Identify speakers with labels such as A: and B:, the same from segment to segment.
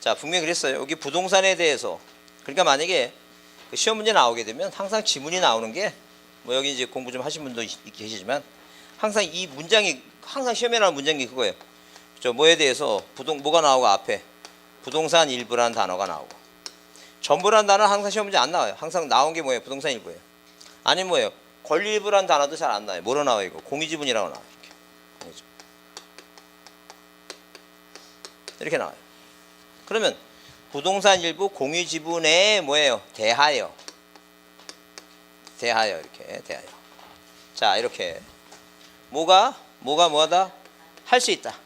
A: 자, 분명히 그랬어요. 여기 부동산에 대해서. 그러니까 만약에 그 시험 문제 나오게 되면 항상 지문이 나오는 게 뭐 여기 이제 공부 좀 하신 분도 계시지만 항상 이 문장이 항상 시험에 나오는 문장이 그거예요. 저 뭐에 대해서 뭐가 나오고 앞에 부동산 일부라는 단어가 나오고 전부라는 단어는 항상 시험 문제 안 나와요. 항상 나온 게 뭐예요? 부동산 일부예요. 아니면 뭐예요? 권리 일부라는 단어도 잘 안 나와요. 뭐로 나와요? 이거 공유지분이라고 나와요. 이렇게 나와요. 그러면 부동산 일부 공유지분에 뭐예요? 대하여 이렇게 대하여. 자, 이렇게 뭐다? 할 수 있다.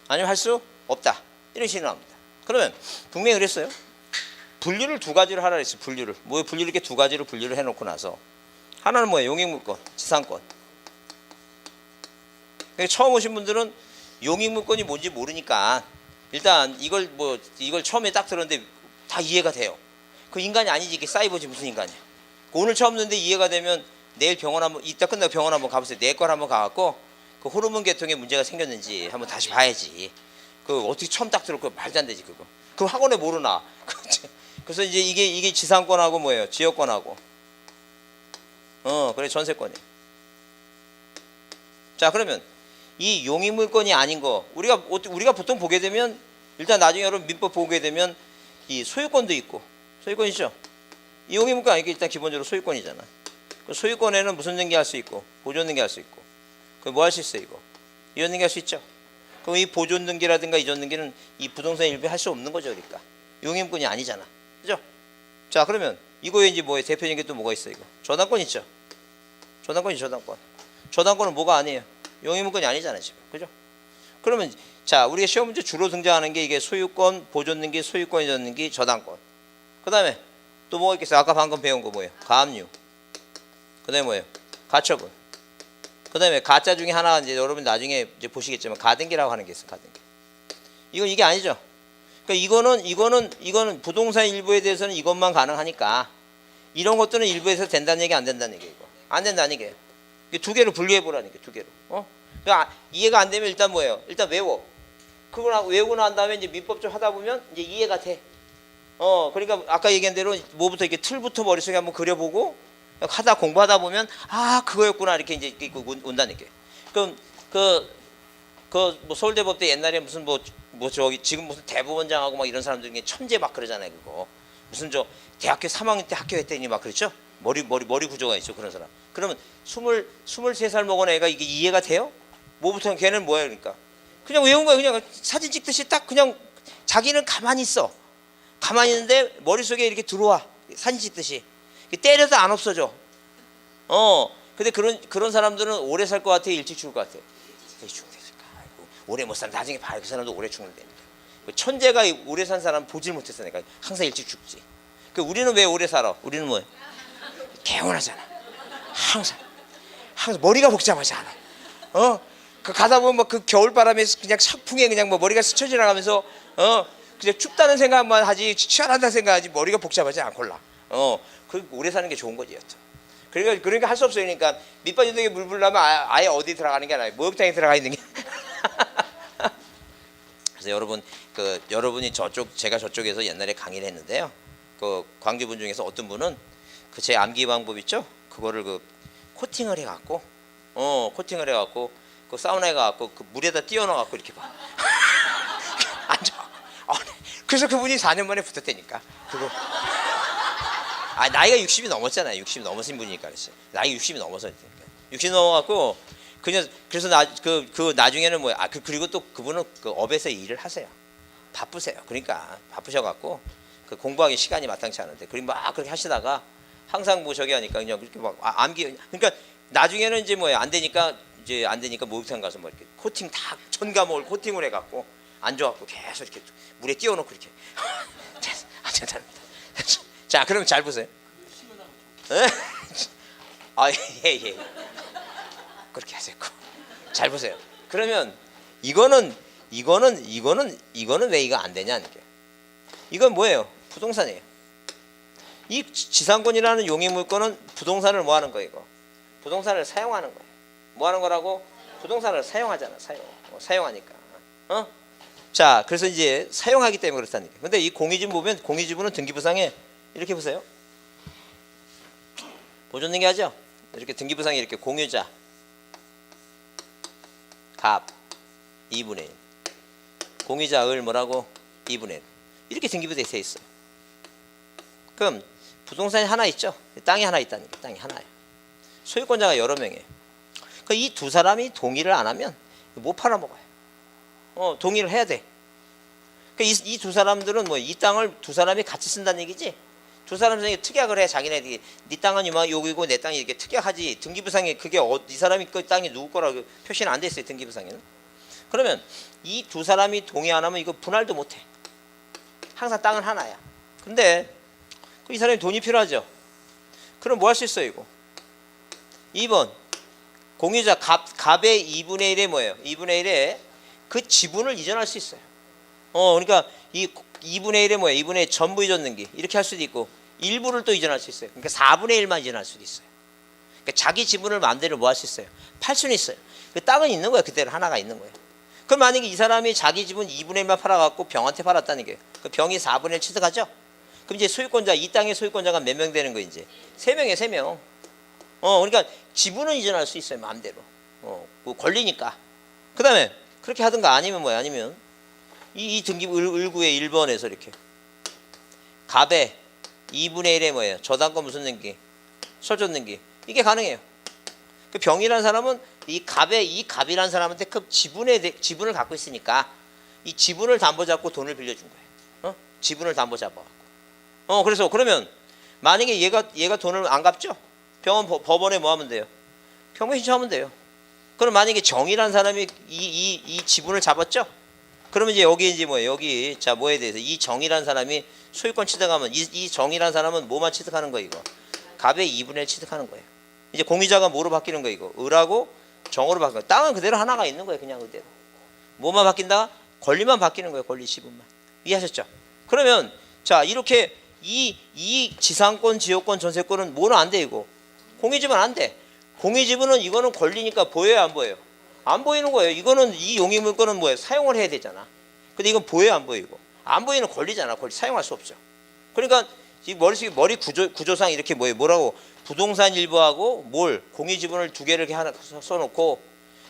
A: 아니면 할 수 없다. 이런 식으로 나옵니다. 그러면 분명히 그랬어요. 분류를 두 가지로 하라 그랬어요. 분류를 이렇게 두 가지로 분류를 해놓고 나서 하나는 뭐예요? 용익물권, 지상권. 처음 오신 분들은 용익물권이 뭔지 모르니까 일단 이걸 처음에 딱 들었는데 다 이해가 돼요. 그 인간이 아니지, 이게 사이버지 무슨 인간이야. 오늘 처음 듣는데 이해가 되면 내일 이따 끝나고 병원 한번 가보세요. 내 걸 한번 가갖고 그 호르몬 계통에 문제가 생겼는지 한번 다시 봐야지. 그 어떻게 처음 딱 들었고 말도 안 되지 그거. 그 학원에 모르나. 그래서 이제 이게 지상권하고 뭐예요? 지역권하고. 그래 전세권이. 자, 그러면 이 용익물권이 아닌 거 우리가 보통 보게 되면 일단 나중에 여러분 민법 보게 되면 이 소유권도 있고 소유권이죠. 이 용익물권 아니니까 일단 기본적으로 소유권이잖아. 그 소유권에는 무슨 등기할 수 있고 보존 등기할 수 있고 그 뭐 할 수 있어 이거 이전 등기할 수 있죠. 그럼 이 보존 등기라든가 이전 등기는 이 부동산 일부에 할 수 없는 거죠. 그러니까 용익물권이 아니잖아. 그죠? 자, 그러면 이거에 이제 뭐예요? 대표적인 게 또 뭐가 있어 이거? 저당권 있죠. 저당권은 뭐가 아니에요? 용익물권이 아니잖아요 지금. 그죠? 그러면 자, 우리가 시험 문제 주로 등장하는 게 이게 소유권, 보존 등기, 소유권, 이전 등기, 저당권. 그 다음에 또 뭐가 있겠어요? 아까 방금 배운 거 뭐예요? 가압류. 그 다음에 뭐예요? 가처분. 그 다음에 가짜 중에 하나 이제 여러분 나중에 이제 보시겠지만 가등기라고 하는 게 있어요. 가등기. 이게 아니죠. 그러니까 이거는 부동산 일부에 대해서는 이것만 가능하니까 이런 것들은 일부에서 된다는 얘기 안 된다는 얘기예요. 이거. 안 된다는 얘기예요. 두 개로 분류해 보라는 게 두 개로. 그러니까 이해가 안 되면 일단 뭐예요? 일단 외워. 그걸 외우고 난 다음에 이제 민법 좀 하다 보면 이제 이해가 돼. 그러니까 아까 얘기한 대로 뭐부터 이렇게 틀부터 머릿속에 한번 그려보고 하다 공부하다 보면 아 그거였구나 이렇게 이제 온다는 게. 그럼 뭐 서울대법대 옛날에 무슨 저기 지금 무슨 대법원장하고 막 이런 사람들 중에 천재 막 그러잖아요. 그거 무슨 저 대학교 3학년 때 학교했더니 막 그렇죠. 머리 구조가 있죠 그런 사람. 그러면 23살 먹은 애가 이게 이해가 돼요? 뭐부터 걔는 뭐야 그러니까 그냥 외운 거야. 그냥 사진 찍듯이 딱 그냥 자기는 가만히 있어. 가만히 있는데 머릿속에 이렇게 들어와. 사진 찍듯이. 때려도 안 없어져. 근데 그런 사람들은 오래 살 것 같아? 일찍 죽을 것 같아? 일찍 죽으니까. 오래 못 살아. 나중에 봐요. 그 사람도 오래 죽는다니까. 천재가 오래 산 사람 보질 못했어. 내가 항상 일찍 죽지. 우리는 왜 오래 살아? 우리는 뭐예요? 개운하잖아. 항상 머리가 복잡하지 않아. 가다 보면 그 겨울바람에 그냥 삭풍에 그냥 머리가 스쳐 지나가면서 그냥 춥다는 생각만 하지 치열하다는 생각하지 머리가 복잡하지 않골라. 그 오래 사는 게 좋은 거지 여튼. 그러니까 할 수 없어요. 그러니까 밑빠진 등에 물 불려면 아예 어디 들어가는 게 아니라 목욕탕에 들어가 있는 게. 그래서 여러분이 제가 저쪽에서 옛날에 강의를 했는데요. 그 광주분 중에서 어떤 분은 제 암기 방법 있죠? 그거를 코팅을 해갖고 그 사우나에 가갖고 그 물에다 띄워넣어갖고 이렇게 봐. 앉아. 그래서 그분이 4년 만에 붙었다니까. 그거. 나이가 60이 넘었잖아요. 60이 넘으신 분이니까 그랬어요. 나이 60이 넘어서 60 넘어갖고 그래서 나중에는 뭐야? 그리고 또 그분은 그 업에서 일을 하세요. 바쁘세요. 그러니까 바쁘셔갖고 그 공부하기 시간이 마땅치 않은데 그리고 막 그렇게 하시다가 항상 저기 하니까 그냥 그렇게 막 암기. 그러니까 나중에는 이제 뭐야 안 되니까 목욕탕 가서 뭐 이렇게 코팅 다 전가목을 코팅을 해갖고 앉아갖고 계속 이렇게 물에 띄워놓고 이렇게. 자, 그럼 잘 보세요. 예. 그렇게 하세요. 잘 보세요. 그러면 이거는 왜 이거 안 되냐는 게. 이건 뭐예요? 부동산이에요. 이 지상권이라는 용익물권은 부동산을 뭐 하는 거예요, 이거? 부동산을 사용하는 거예요. 뭐 하는 거라고? 부동산을 사용하잖아, 사용하니까. 자, 그래서 이제 사용하기 때문에 그렇다는 얘기예요. 근데 이 공유지분 보면 공유지분은 등기부상에 이렇게 보세요. 보존등기하죠? 이렇게 등기부상에 이렇게 공유자 갑 2분의 1 공유자 을 뭐라고 2분의 1 이렇게 등기부돼 있어요. 그럼 부동산이 하나 있죠? 땅이 하나 있다는 게 땅이 하나예요. 소유권자가 여러 명이에요. 이 두 사람이 동의를 안 하면 못 팔아먹어요. 동의를 해야 돼. 이 두 사람들은 뭐 이 땅을 두 사람이 같이 쓴다는 얘기지. 두 사람 중에 특약을 해. 자기네들이 네 땅은 여기고 내 땅이 이렇게 특약하지. 등기부상에 그게 이 사람이 그 땅이 누구 거라고 표시는 안 돼 있어요. 등기부상에는. 그러면 이 두 사람이 동의 안 하면 이거 분할도 못 해. 항상 땅은 하나야. 근데 이 사람이 돈이 필요하죠. 그럼 뭐 할 수 있어요, 이거? 2번 공유자 갑의 2분의 1에 뭐예요? 2분의 1에 그 지분을 이전할 수 있어요. 그러니까 이 2분의 1에 뭐예요? 2분의 1 전부 이전등기 이렇게 할 수도 있고 일부를 또 이전할 수 있어요. 그러니까 4분의 1만 이전할 수도 있어요. 그러니까 자기 지분을 마음대로 뭐 할 수 있어요? 팔 수는 있어요. 그 땅은 있는 거예요. 그대로 하나가 있는 거예요. 그럼 만약에 이 사람이 자기 지분 2분의 1만 팔아갖고 병한테 팔았다는 게 그 병이 4분의 1 취득하죠? 그럼 이제 소유권자 이 땅의 소유권자가 몇 명 되는 거예요? 이제 3명이에요. 3명. 그러니까 지분은 이전할 수 있어요. 마음대로. 그 권리니까. 그 다음에 그렇게 하든가 아니면 뭐야? 아니면 이 등기부 을구의 1번에서 이렇게 갑의 2분의 1에 뭐예요? 저당권 무슨 등기? 설존 등기. 이게 가능해요. 그 병이라는 사람은 이 갑이라는 사람한테 그 지분을 갖고 있으니까 이 지분을 담보 잡고 돈을 빌려준 거예요. 지분을 담보 잡아갖고. 그래서 그러면 만약에 얘가 돈을 안 갚죠? 병원 법원에 뭐 하면 돼요? 평균 신청하면 돼요. 그럼 만약에 정이라는 사람이 이 지분을 잡았죠? 그러면 이제 여기 이제 뭐예요? 여기 자 뭐에 대해서 이 정이라는 사람이 소유권 취득하면 이 정이라는 사람은 뭐만 취득하는 거예요? 이거 갑의 2분의 1 취득하는 거예요. 이제 공유자가 뭐로 바뀌는 거예요? 이거 을하고 정으로 바뀌는 거예요. 땅은 그대로 하나가 있는 거예요. 그냥 그대로. 뭐만 바뀐다? 권리만 바뀌는 거예요. 권리 지분만. 이해하셨죠? 그러면 자 이렇게 이 지상권, 지역권, 전세권은 뭐는 안 돼 이거. 공유지분 안 돼. 공유지분은 이거는 권리니까 보여요, 안 보여요? 안 보이는 거예요. 이거는 이 용의물권은 뭐예요? 사용을 해야 되잖아. 근데 이건 보여요, 안 보이고? 안 보이는 권리잖아. 권리 사용할 수 없죠. 그러니까 이 머리 구조상 이렇게 뭐라고 부동산 일부하고 공유지분을 두 개를 이렇게 하나 써놓고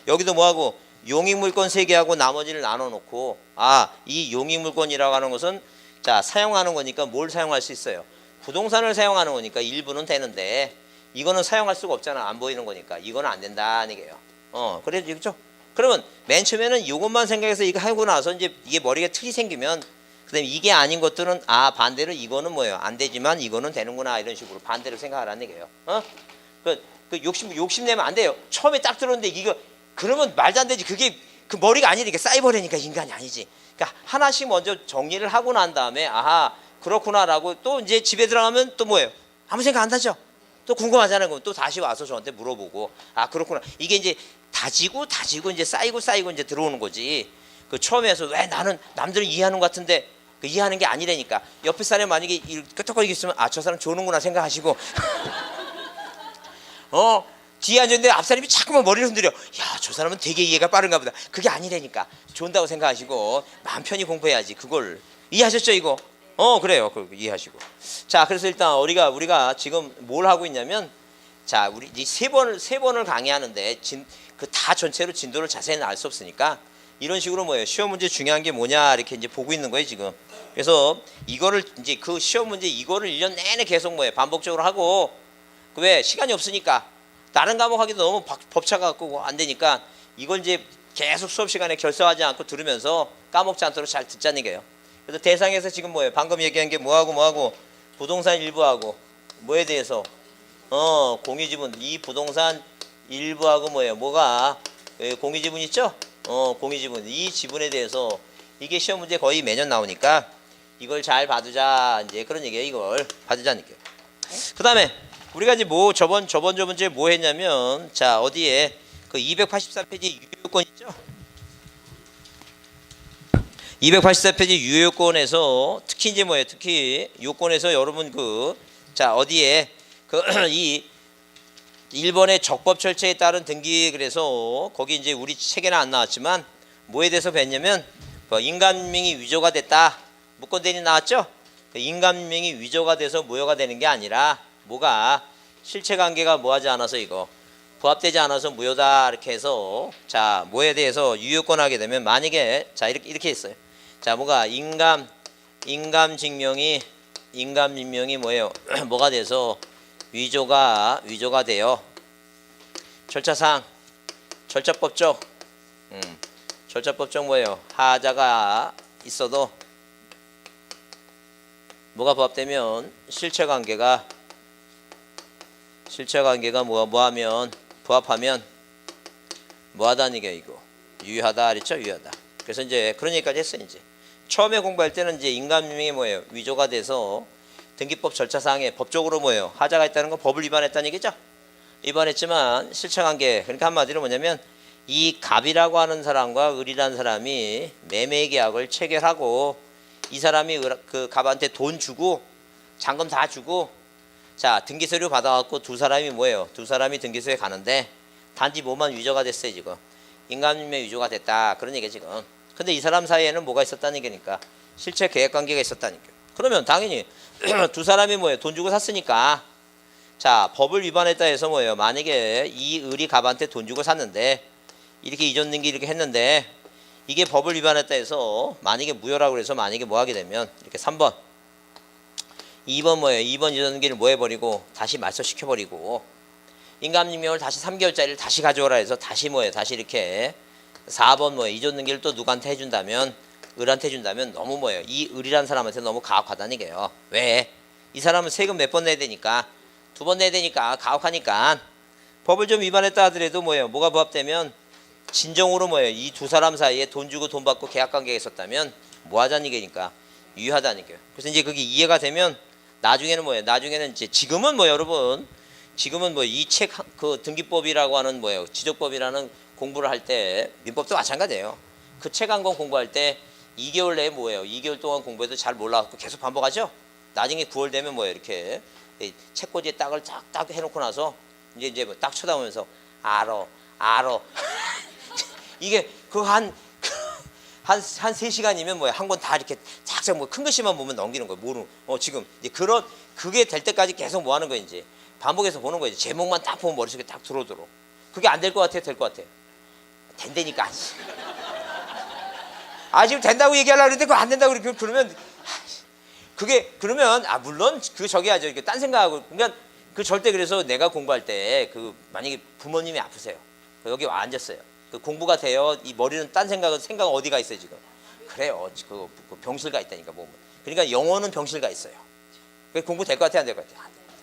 A: 여기도 뭐하고 용의물권 3개하고 나머지를 나눠놓고 이 용의물권이라고 하는 것은 자 사용하는 거니까 뭘 사용할 수 있어요? 부동산을 사용하는 거니까 일부는 되는데 이거는 사용할 수가 없잖아. 안 보이는 거니까 이거는 안 된다는 얘기예요. 그래도 그렇죠? 그러면 맨 처음에는 이것만 생각해서 이거 하고 나서 이제 이게 머리에 틀이 생기면 그다음에 이게 아닌 것들은 반대로 이거는 뭐예요? 안 되지만 이거는 되는구나 이런 식으로 반대로 생각하라는 얘기예요. 그 욕심내면 안 돼요. 처음에 딱 들었는데 이거 그러면 말도 안 되지. 그게 그 머리가 아니니까 사이버래니까 인간이 아니지. 그러니까 하나씩 먼저 정리를 하고 난 다음에 그렇구나라고 또 이제 집에 들어가면 또 뭐예요? 아무 생각 안 나죠. 또 궁금하잖아요. 그럼 또 다시 와서 저한테 물어보고 그렇구나. 이게 이제 다지고 이제 쌓이고 이제 들어오는 거지. 그 처음에서 왜 나는 남들은 이해하는 것 같은데 그 이해하는 게 아니라니까. 옆에 사람이 만약에 끄떡거리고 있으면 저 사람 좋은구나 생각하시고 뒤에 앉았는데 앞 사람이 자꾸만 머리를 흔들려. 야, 저 사람은 되게 이해가 빠른가 보다. 그게 아니라니까. 좋다고 생각하시고 마음 편히 공부해야지. 그걸 이해하셨죠 이거? 그래요. 이해하시고. 자, 그래서 일단 우리가 지금 뭘 하고 있냐면 자, 우리 이 세 번을 강의하는데 그 다 전체로 진도를 자세히는 알 수 없으니까 이런 식으로 뭐예요? 시험 문제 중요한 게 뭐냐 이렇게 이제 보고 있는 거예요 지금. 그래서 이거를 이제 그 시험 문제 이거를 1년 내내 계속 뭐예요? 반복적으로 하고 왜 시간이 없으니까 다른 과목 하기도 너무 벅차 갖고 안 되니까 이걸 이제 계속 수업 시간에 결석하지 않고 들으면서 까먹지 않도록 잘 듣자는 얘기예요. 그래서 대상에서 지금 뭐예요? 방금 얘기한 게 뭐하고 부동산 일부하고 뭐에 대해서 공유지분 이 부동산 일부하고 뭐예요? 뭐가 공유지분 있죠? 공유지분 이 지분에 대해서 이게 시험 문제 거의 매년 나오니까 이걸 잘 봐두자 이제 그런 얘기예요. 이걸 봐두자는 얘기예요. 그다음에 우리가 이제 저번 주에 뭐 했냐면 자 어디에 그 284페이지 유효권 있죠? 284페이지 유효권에서 특히 이제 뭐예요? 특히 요건에서 여러분 자 어디에 이 1번의 적법 절차에 따른 등기 그래서 거기 이제 우리 책에는 안 나왔지만 뭐에 대해서 뵀냐면 인간문명이 위조가 됐다. 무건대니 나왔죠? 인간문명이 위조가 돼서 무효가 되는 게 아니라 뭐가 실체관계가 뭐하지 않아서 이거 부합되지 않아서 무효다 이렇게 해서 자 뭐에 대해서 유효권하게 되면 만약에 자 이렇게 했어요. 자 뭐가 인감증명이 뭐예요? 뭐가 돼서 위조가 돼요. 절차상 절차법적 뭐예요? 하자가 있어도 뭐가 부합되면 실체관계가 뭐하면 부합하면 뭐하다는 게 이거 유효하다 그랬죠? 유효하다. 그래서 이제 그런 얘기까지 했어요. 이제 처음에 공부할 때는 이제 인간명이 뭐예요? 위조가 돼서 등기법 절차상에 법적으로 뭐예요? 하자가 있다는 건 법을 위반했다는 얘기죠. 위반했지만 실체관계 그러니까 한마디로 뭐냐면 이 갑이라고 하는 사람과 을이라는 사람이 매매 계약을 체결하고 이 사람이 그 갑한테 돈 주고 잔금 다 주고 자 등기서류 받아갖고 두 사람이 뭐예요? 두 사람이 등기소에 가는데 단지 뭐만 위조가 됐어요 지금 인간명의 위조가 됐다 그런 얘기 지금. 근데 이 사람 사이에는 뭐가 있었다는 얘기니까 실체 계약관계가 있었다는 얘기. 그러면 당연히 두 사람이 뭐예요? 돈 주고 샀으니까 자 법을 위반했다 해서 뭐예요? 만약에 이 을이 갑한테 돈 주고 샀는데 이렇게 이전 등기 이렇게 했는데 이게 법을 위반했다 해서 만약에 무효라고 그래서 만약에 뭐 하게 되면 이렇게 3번 2번 뭐예요? 2번 이전 등기를 뭐 해버리고 다시 말소시켜버리고 인감증명을 다시 3개월짜리를 다시 가져오라 해서 다시 뭐예요? 다시 이렇게 4번 뭐예요? 이전 등기를 또 누구한테 해준다면 을한테 해준다면 너무 뭐예요? 이 을이라는 사람한테 너무 가혹하다는 얘기예요. 왜? 이 사람은 세금 몇 번 내야 되니까 2번 내야 되니까 가혹하니까 법을 좀 위반했다 하더라도 뭐예요? 뭐가 부합되면 진정으로 뭐예요? 이 두 사람 사이에 돈 주고 돈 받고 계약관계가 있었다면 뭐 하자는 얘기니까 유효하다는 얘기예요. 그래서 이제 그게 이해가 되면 나중에는 뭐예요? 나중에는 이제 지금은 뭐 여러분 지금은 뭐 이 책 그 등기법이라고 하는 뭐예요? 지적법이라는 공부를 할 때 민법도 마찬가지예요. 그 책 한 권 공부할 때 2개월 내에 뭐예요? 2개월 동안 공부해도 잘 몰라갖고 계속 반복하죠? 나중에 9월 되면 뭐예요? 이렇게 책꽂이에 딱을 딱 해놓고 나서 이제 뭐 딱 쳐다보면서 알어 이게 그 한 3시간이면 뭐야 한 권 다 이렇게 쫙 뭐 큰 글씨만 보면 넘기는 거예요. 모르는 지금 이제 그런 그게 될 때까지 계속 뭐 하는 거예요. 이제 반복해서 보는 거예요. 제목만 딱 보면 머릿속에 딱 들어오도록. 그게 안 될 것 같아요? 될 것 같아요? 된다니까. 지금 된다고 얘기하려고 그랬는데 그거 안 된다고 그러면 그게 그러면 물론 그 저기 하죠. 이렇게 딴 생각하고 그러니까 그 절대 그래서 내가 공부할 때 그 만약에 부모님이 아프세요. 여기 와 앉았어요. 그 공부가 돼요. 이 머리는 딴 생각은 어디가 있어요 지금? 그래요. 그 병실가 있다니까 몸은. 그러니까 영혼은 병실가 있어요. 그 공부 될 것 같아요, 안 될 것 같아요? 안 됩니다.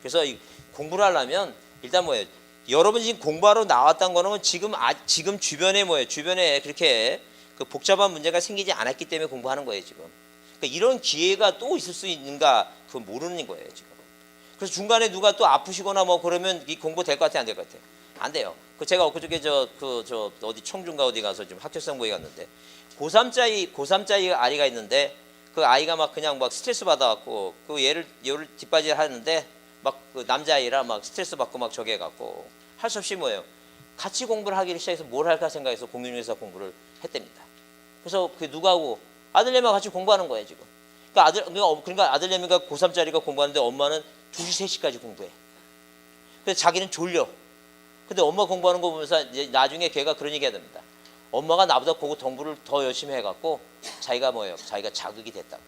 A: 그래서 이 공부를 하려면 일단 뭐예요? 여러분 지금 공부하러 나왔다는 거는 지금 주변에 뭐예요? 주변에 그렇게 그 복잡한 문제가 생기지 않았기 때문에 공부하는 거예요 지금. 그러니까 이런 기회가 또 있을 수 있는가 그건 모르는 거예요 지금. 그래서 중간에 누가 또 아프시거나 뭐 그러면 이 공부 될 것 같아요, 안 될 것 같아요? 안 돼요. 그 제가 엊그저께 어디 청중가 어디 가서 지금 학교성 모임 갔는데 고3짜리 아이가 있는데 그 아이가 막 그냥 막 스트레스 받아갖고 그 얘를 뒷바지를 하는데 막 그 남자아이라 막 스트레스 받고 막 저기 해갖고 할 수 없이 뭐예요? 같이 공부를 하기를 시작해서 뭘 할까 생각해서 공인중개사 공부를 했답니다. 그래서 그 누가하고 아들내미가 같이 공부하는 거예요 지금. 그러니까 아들내미가 고3짜리가 공부하는데 엄마는 2시 3시까지 공부해. 그래서 자기는 졸려. 근데 엄마 공부하는 거 보면서 이제 나중에 걔가 그런 얘기 해야 됩니다. 엄마가 나보다 그거 공부를 더 열심히 해갖고 자기가 뭐예요? 자기가 자극이 됐다고.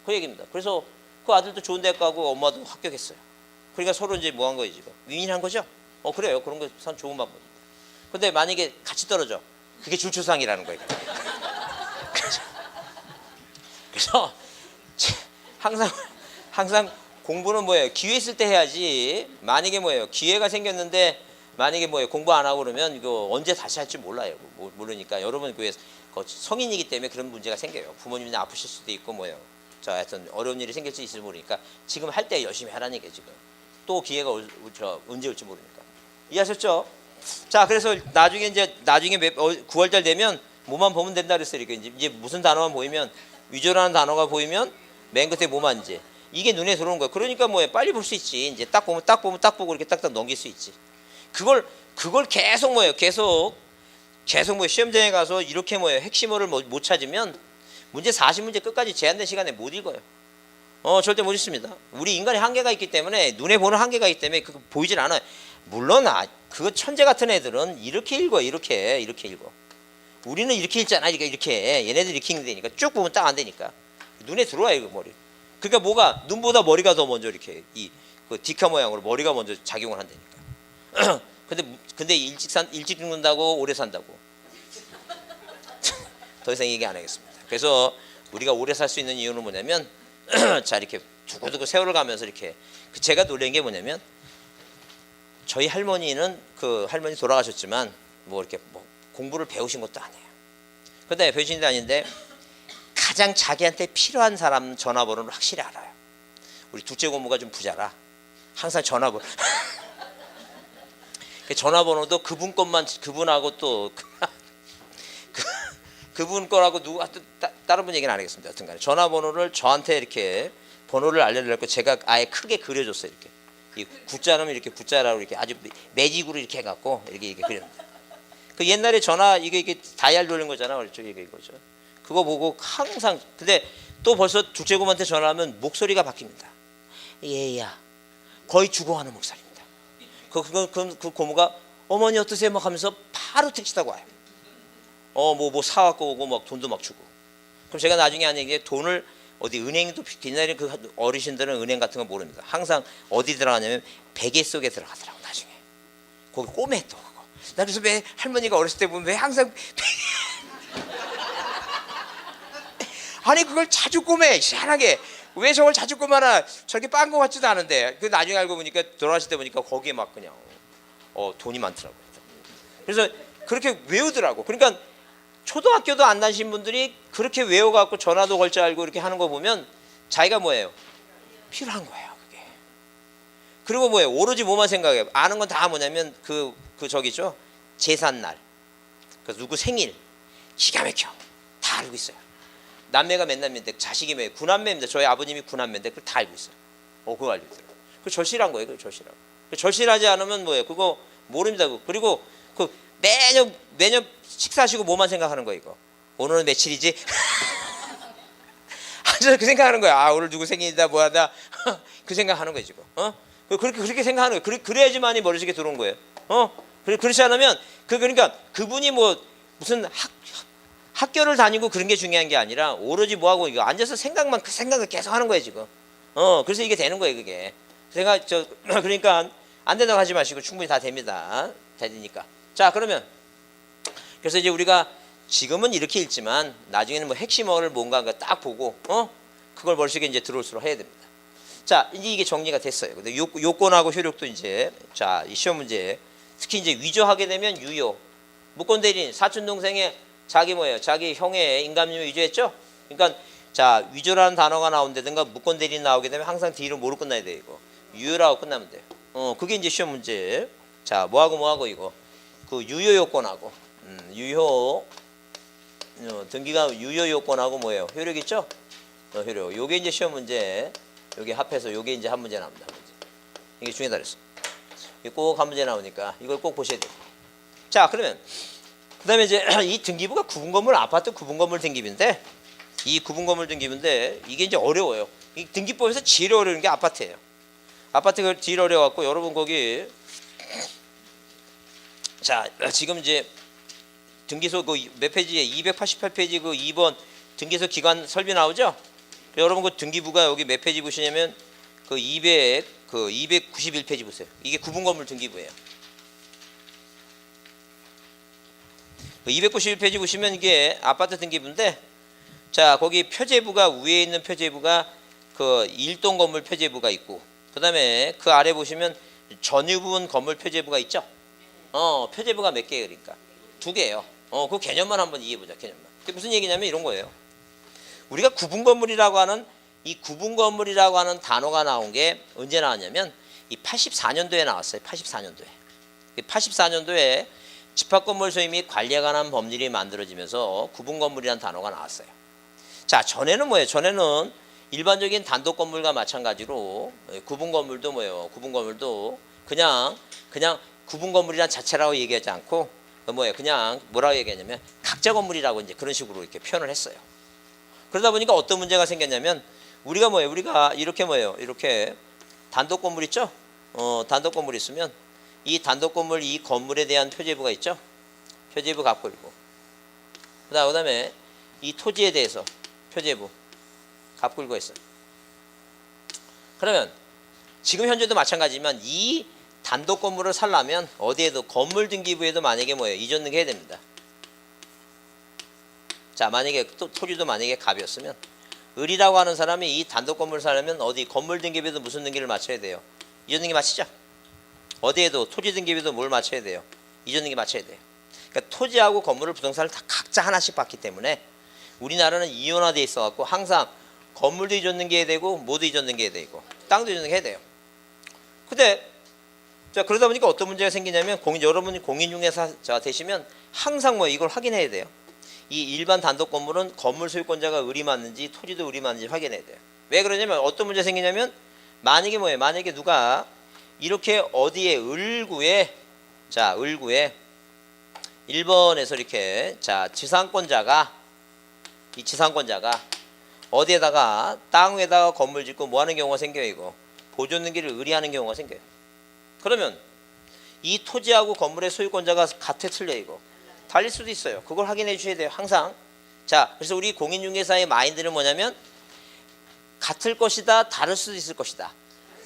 A: 그 얘기입니다. 그래서 그 아들도 좋은 대학 가고 엄마도 합격했어요. 그러니까 서로 이제 뭐 한 거예요 지금? 윈윈한 거죠? 그래요. 그런 거 참 좋은 방법입니다. 근데 만약에 같이 떨어져. 그게 줄초상이라는 거예요. 그래서 항상 공부는 뭐예요? 기회 있을 때 해야지. 만약에 뭐예요? 기회가 생겼는데 만약에 뭐예요? 공부 안 하고 그러면 이거 언제 다시 할지 몰라요. 모르니까 여러분 그 성인이기 때문에 그런 문제가 생겨요. 부모님이 아프실 수도 있고 뭐예요. 하여튼 어려운 일이 생길지 있을지 모르니까 지금 할 때 열심히 하라는 얘기예요. 지금 또 기회가 언제 올지 모르니까 이해하셨죠? 자, 그래서 나중에 9월달 되면 뭐만 보면 된다 그랬어요. 이제 무슨 단어만 보이면 위조라는 단어가 보이면 맨 끝에 뭐만 이제 이게 눈에 들어오는 거예요. 그러니까 뭐예요? 빨리 볼 수 있지. 이제 딱 보고 이렇게 딱딱 넘길 수 있지. 그걸 계속 뭐예요? 계속 뭐 시험장에 가서 이렇게 뭐예요? 핵심어를 못 찾으면 문제 40문제 끝까지 제한된 시간에 못 읽어요. 절대 못 읽습니다. 우리 인간의 한계가 있기 때문에, 눈에 보는 한계가 있기 때문에 그거 보이질 않아요. 물론 그거 천재 같은 애들은 이렇게 읽어, 이렇게 읽어. 우리는 이렇게 읽잖아, 이렇게. 얘네들 이렇게 읽는다니까. 쭉 보면 딱 안 되니까. 눈에 들어와요, 이거 머리. 그러니까 뭐가 눈보다 머리가 더 먼저 이렇게 그 디카 모양으로 머리가 먼저 작용을 한다니까. 근데 일찍 죽는다고 오래 산다고. 더 이상 얘기 안 하겠습니다. 그래서 우리가 오래 살 수 있는 이유는 뭐냐면, 자, 이렇게 두고두고 세월을 가면서 이렇게, 제가 놀란 게 뭐냐면, 저희 할머니는 할머니 돌아가셨지만 뭐 이렇게 뭐 공부를 배우신 것도 아니에요. 그다음에 배우신 게 아닌데 가장 자기한테 필요한 사람 전화번호를 확실히 알아요. 우리 둘째 고모가 좀 부자라 항상 전화번호 전화번호도 그분 것만, 그분하고 또 그분 거라고 다른 분 얘기는 안 하겠습니다. 여튼간에 전화번호를 저한테 이렇게 번호를 알려드렸고, 제가 아예 크게 그려줬어요. 이렇게 이 구자는 이렇게 구자라고 이렇게 아주 매직으로 이렇게 해갖고 이렇게 그렸는데, 그 옛날에 전화 이게 다이얼 돌린 거잖아, 그렇죠? 이거죠. 그거 보고 항상. 근데 또 벌써 둘째 고모한테 전화하면 목소리가 바뀝니다. 얘야, 거의 죽어가는 목소리입니다. 그 고모가 어머니 어떠세요? 막 하면서 바로 택시 타고 와요. 뭐 사갖고 오고 막 돈도 막 주고. 그럼 제가 나중에 한 얘기, 돈을 어디 은행도, 옛날에 그 어르신들은 은행 같은 거 모릅니다. 항상 어디 들어가냐면 베개 속에 들어가더라고. 나중에 거기 꼬매 또 그거. 나 그래서 왜 할머니가 어렸을 때 보면 왜 항상 아니 그걸 자주 꼬매, 희한하게. 왜 저걸 자주 꼬매나. 저렇게 빤 거 같지도 않은데. 그 나중에 알고 보니까, 돌아가실 때 보니까 거기에 막 그냥 돈이 많더라고요. 그래서 그렇게 외우더라고. 그러니까 초등학교도 안 다니신 분들이 그렇게 외워갖고 전화도 걸 줄 알고 이렇게 하는 거 보면 자기가 뭐예요? 필요한 거예요, 그게. 그리고 뭐예요? 오로지 뭐만 생각해요? 아는 건 다 뭐냐면 저기죠, 제삿날, 누구 생일, 기가 막혀 다 알고 있어요. 남매가 몇 남매인데 자식이 몇, 구남매입니다. 저희 아버님이 구남매인데 그걸 다 알고 있어요. 그거 알고 있더라고요. 그 절실한 거예요, 그 절실하고. 절실하지 않으면 뭐예요? 그거 모릅니다. 그리고 매년 식사하시고 뭐만 생각하는 거예요, 이거. 오늘은 며칠이지? 앉아서 그 생각하는 거야. 오늘 누구 생일이다, 뭐하다. 그 생각하는 거예요, 지금. 그렇게 생각하는 거예요. 그래야지만이 머릿속에 들어온 거예요. 그렇지 않으면, 그러니까 그분이 뭐 무슨 학교를 다니고 그런 게 중요한 게 아니라 오로지 뭐하고 이거 앉아서 그 생각을 계속 하는 거예요, 지금. 그래서 이게 되는 거예요, 그게. 그러니까 안 된다고 하지 마시고 충분히 다 됩니다. 되니까. 자, 그러면 그래서 이제 우리가 지금은 이렇게 읽지만 나중에는 뭐 핵심어를 뭔가 딱 보고 그걸 머릿속에 이제 들어올수록 해야 됩니다. 자, 이제 이게 정리가 됐어요. 근데 요건하고 효력도 이제, 자, 이 시험 문제 특히 이제 위조하게 되면 유효. 무권 대리인 사촌 동생의 자기 형의 인감유 위조했죠? 그러니까 자, 위조라는 단어가 나온다든가 무권 대리인 나오게 되면 항상 뒤로 뭐로 끝나야 돼요, 이거. 유효라고 끝나면 돼요. 그게 이제 시험 문제. 자, 뭐하고 이거. 그 유효 요건하고 유효 등기가 유효 요건하고 뭐예요? 효력 있죠? 효력. 요게 이제 시험 문제. 여기 합해서 요게 이제 한 문제 나옵니다. 한 문제. 이게 중요하다 그랬어. 이게 꼭 한 문제 나오니까 이걸 꼭 보셔야 돼요. 자, 그러면 그다음에 이제 이 등기부가 구분건물 아파트 구분건물 등기부인데, 이 구분건물 등기부인데 이게 이제 어려워요. 이 등기법에서 제일 어려운 게 아파트예요. 아파트가 제일 어려워갖고 여러분 거기, 자, 지금 이제 등기소 몇 페이지에 288페이지 2번 등기소 기관 설비 나오죠? 여러분 그 등기부가 여기 몇 페이지 보시냐면 291페이지 보세요. 이게 구분건물 등기부예요. 291페이지 보시면 이게 아파트 등기부인데, 자, 거기 표제부가 위에 있는 표제부가 그 일동 건물 표제부가 있고, 그다음에 그 아래 보시면 전유부분 건물 표제부가 있죠? 표제부가 몇 개예요? 그러니까 2개예요. 그 개념만 한번 이해해보자. 개념만. 그게 무슨 얘기냐면 이런 거예요. 우리가 구분건물이라고 하는 단어가 나온 게 언제 나왔냐면 이 84년도에 나왔어요. 84년도에 집합건물 소유 및 관리에 관한 법률이 만들어지면서 구분건물이라는 단어가 나왔어요. 자, 전에는 뭐예요? 전에는 일반적인 단독건물과 마찬가지로 구분건물도 뭐예요? 구분건물도 그냥 구분건물이란 자체라고 얘기하지 않고 뭐예요? 그냥 뭐라고 얘기하냐면 각자 건물이라고 이제 그런 식으로 이렇게 표현을 했어요. 그러다 보니까 어떤 문제가 생겼냐면 우리가 뭐예요? 우리가 이렇게 뭐예요? 이렇게 단독 건물 있죠? 단독 건물 있으면 이 단독 건물 이 건물에 대한 표제부가 있죠? 표제부 값 긁고 그다음에 이 토지에 대해서 표제부 값 긁고 있어. 그러면 지금 현재도 마찬가지지만 이 단독 건물을 살려면 어디에도 건물 등기부에도 만약에 뭐예요? 이전 등기해야 됩니다. 자, 만약에 토지도 만약에 갑이었으면 을이라고 하는 사람이 이 단독 건물을 살려면 어디 건물 등기부에도 무슨 등기를 맞춰야 돼요? 이전 등기 맞히죠? 어디에도 토지 등기부에도 뭘 맞춰야 돼요? 이전 등기 맞춰야 돼요. 그러니까 토지하고 건물을 부동산을 다 각자 하나씩 받기 때문에 우리나라는 이원화되어 있어 갖고 항상 건물도 이전 등기해야 되고 뭐도 이전 등기해야 되고 땅도 이전 등기해야 돼요. 근데 자 그러다 보니까 어떤 문제가 생기냐면 여러분이 공인중개사가 되시면 항상 뭐 이걸 확인해야 돼요. 이 일반 단독 건물은 건물 소유권자가 을이 맞는지 토지도 을이 맞는지 확인해야 돼요. 왜 그러냐면 어떤 문제가 생기냐면 만약에 뭐예요? 만약에 누가 이렇게 어디에 을구에 자 을구에 1번에서 이렇게 자 지상권자가 이 지상권자가 어디에다가 땅 위에다가 건물 짓고 뭐 하는 경우가 생겨요. 이거 보존 등기를 의리하는 경우가 생겨요. 그러면 이 토지하고 건물의 소유권자가 같아 틀려 이거 달릴 수도 있어요. 그걸 확인해 주셔야 돼요. 항상. 자 그래서 우리 공인중개사의 마인드는 뭐냐면 같을 것이다 다를 수도 있을 것이다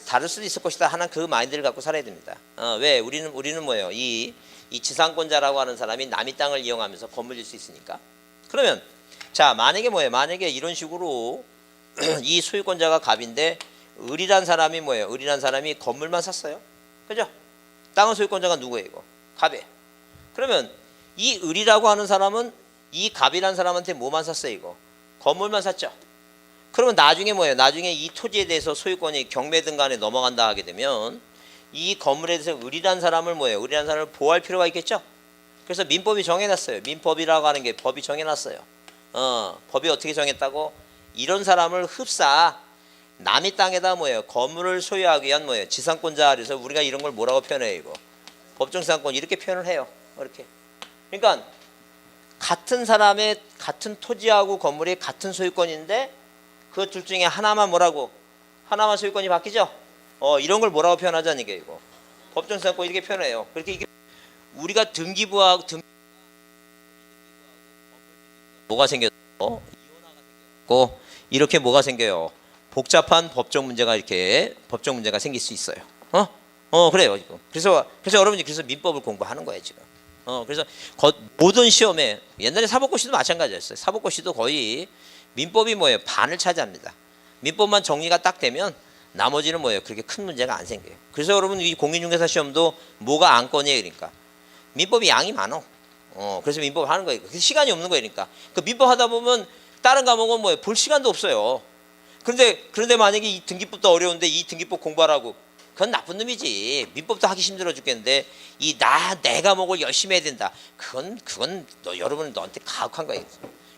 A: 다를 수도 있을 것이다 하는 그 마인드를 갖고 살아야 됩니다. 왜 우리는 뭐예요? 이 지상권자라고 하는 사람이 남의 땅을 이용하면서 건물 질 수 있으니까. 그러면 자 만약에 뭐예요? 만약에 이런 식으로 이 소유권자가 갑인데 을이란 사람이 뭐예요? 을이란 사람이 건물만 샀어요. 그죠? 땅의 소유권자가 누구예요? 이거 갑이에요. 그러면 이 을이라고 하는 사람은 이 갑이란 사람한테 뭐만 샀어요? 이거 건물만 샀죠. 그러면 나중에 뭐예요? 나중에 이 토지에 대해서 소유권이 경매든 간에 넘어간다 하게 되면 이 건물에 대해서 을이란 사람을 뭐예요? 을이란 사람을 보호할 필요가 있겠죠? 그래서 민법이 정해놨어요. 민법이라고 하는 게 법이 정해놨어요. 법이 어떻게 정했다고? 이런 사람을 흡사 남의 땅에다 뭐예요? 건물을 소유하기 위한 뭐예요? 지상권자. 그래서 우리가 이런 걸 뭐라고 표현해요? 이거 법정지상권 이렇게 표현을 해요. 이렇게. 그러니까 같은 사람의 같은 토지하고 건물이 같은 소유권인데 그 둘 중에 하나만 뭐라고? 하나만 소유권이 바뀌죠? 이런 걸 뭐라고 표현하자는 이게 이거. 법정지상권 이렇게 표현해요. 그렇게 이게 우리가 등기부하고 뭐가 생겼어? 이혼화가 생겼고 이렇게 뭐가 생겨요? 복잡한 법적 문제가 생길 수 있어요. 그래요 지금. 그래서 여러분이 그래서 민법을 공부하는 거예요 지금. 그래서 모든 시험에 옛날에 사법고시도 마찬가지였어요. 사법고시도 거의 민법이 뭐예요? 반을 차지합니다. 민법만 정리가 딱 되면 나머지는 뭐예요? 그렇게 큰 문제가 안 생겨요. 그래서 여러분 이 공인중개사 시험도 뭐가 안건이에요? 그러니까 민법이 양이 많어. 그래서 민법 하는 거예요. 시간이 없는 거예요. 그러니까 그 민법 하다 보면 다른 과목은 뭐예요? 볼 시간도 없어요. 그런데 만약에 이 등기법도 어려운데 이 등기법 공부하라고 그건 나쁜 놈이지. 민법도 하기 힘들어 죽겠는데 내 과목을 열심히 해야 된다. 그건 여러분은 너한테 가혹한 거예요.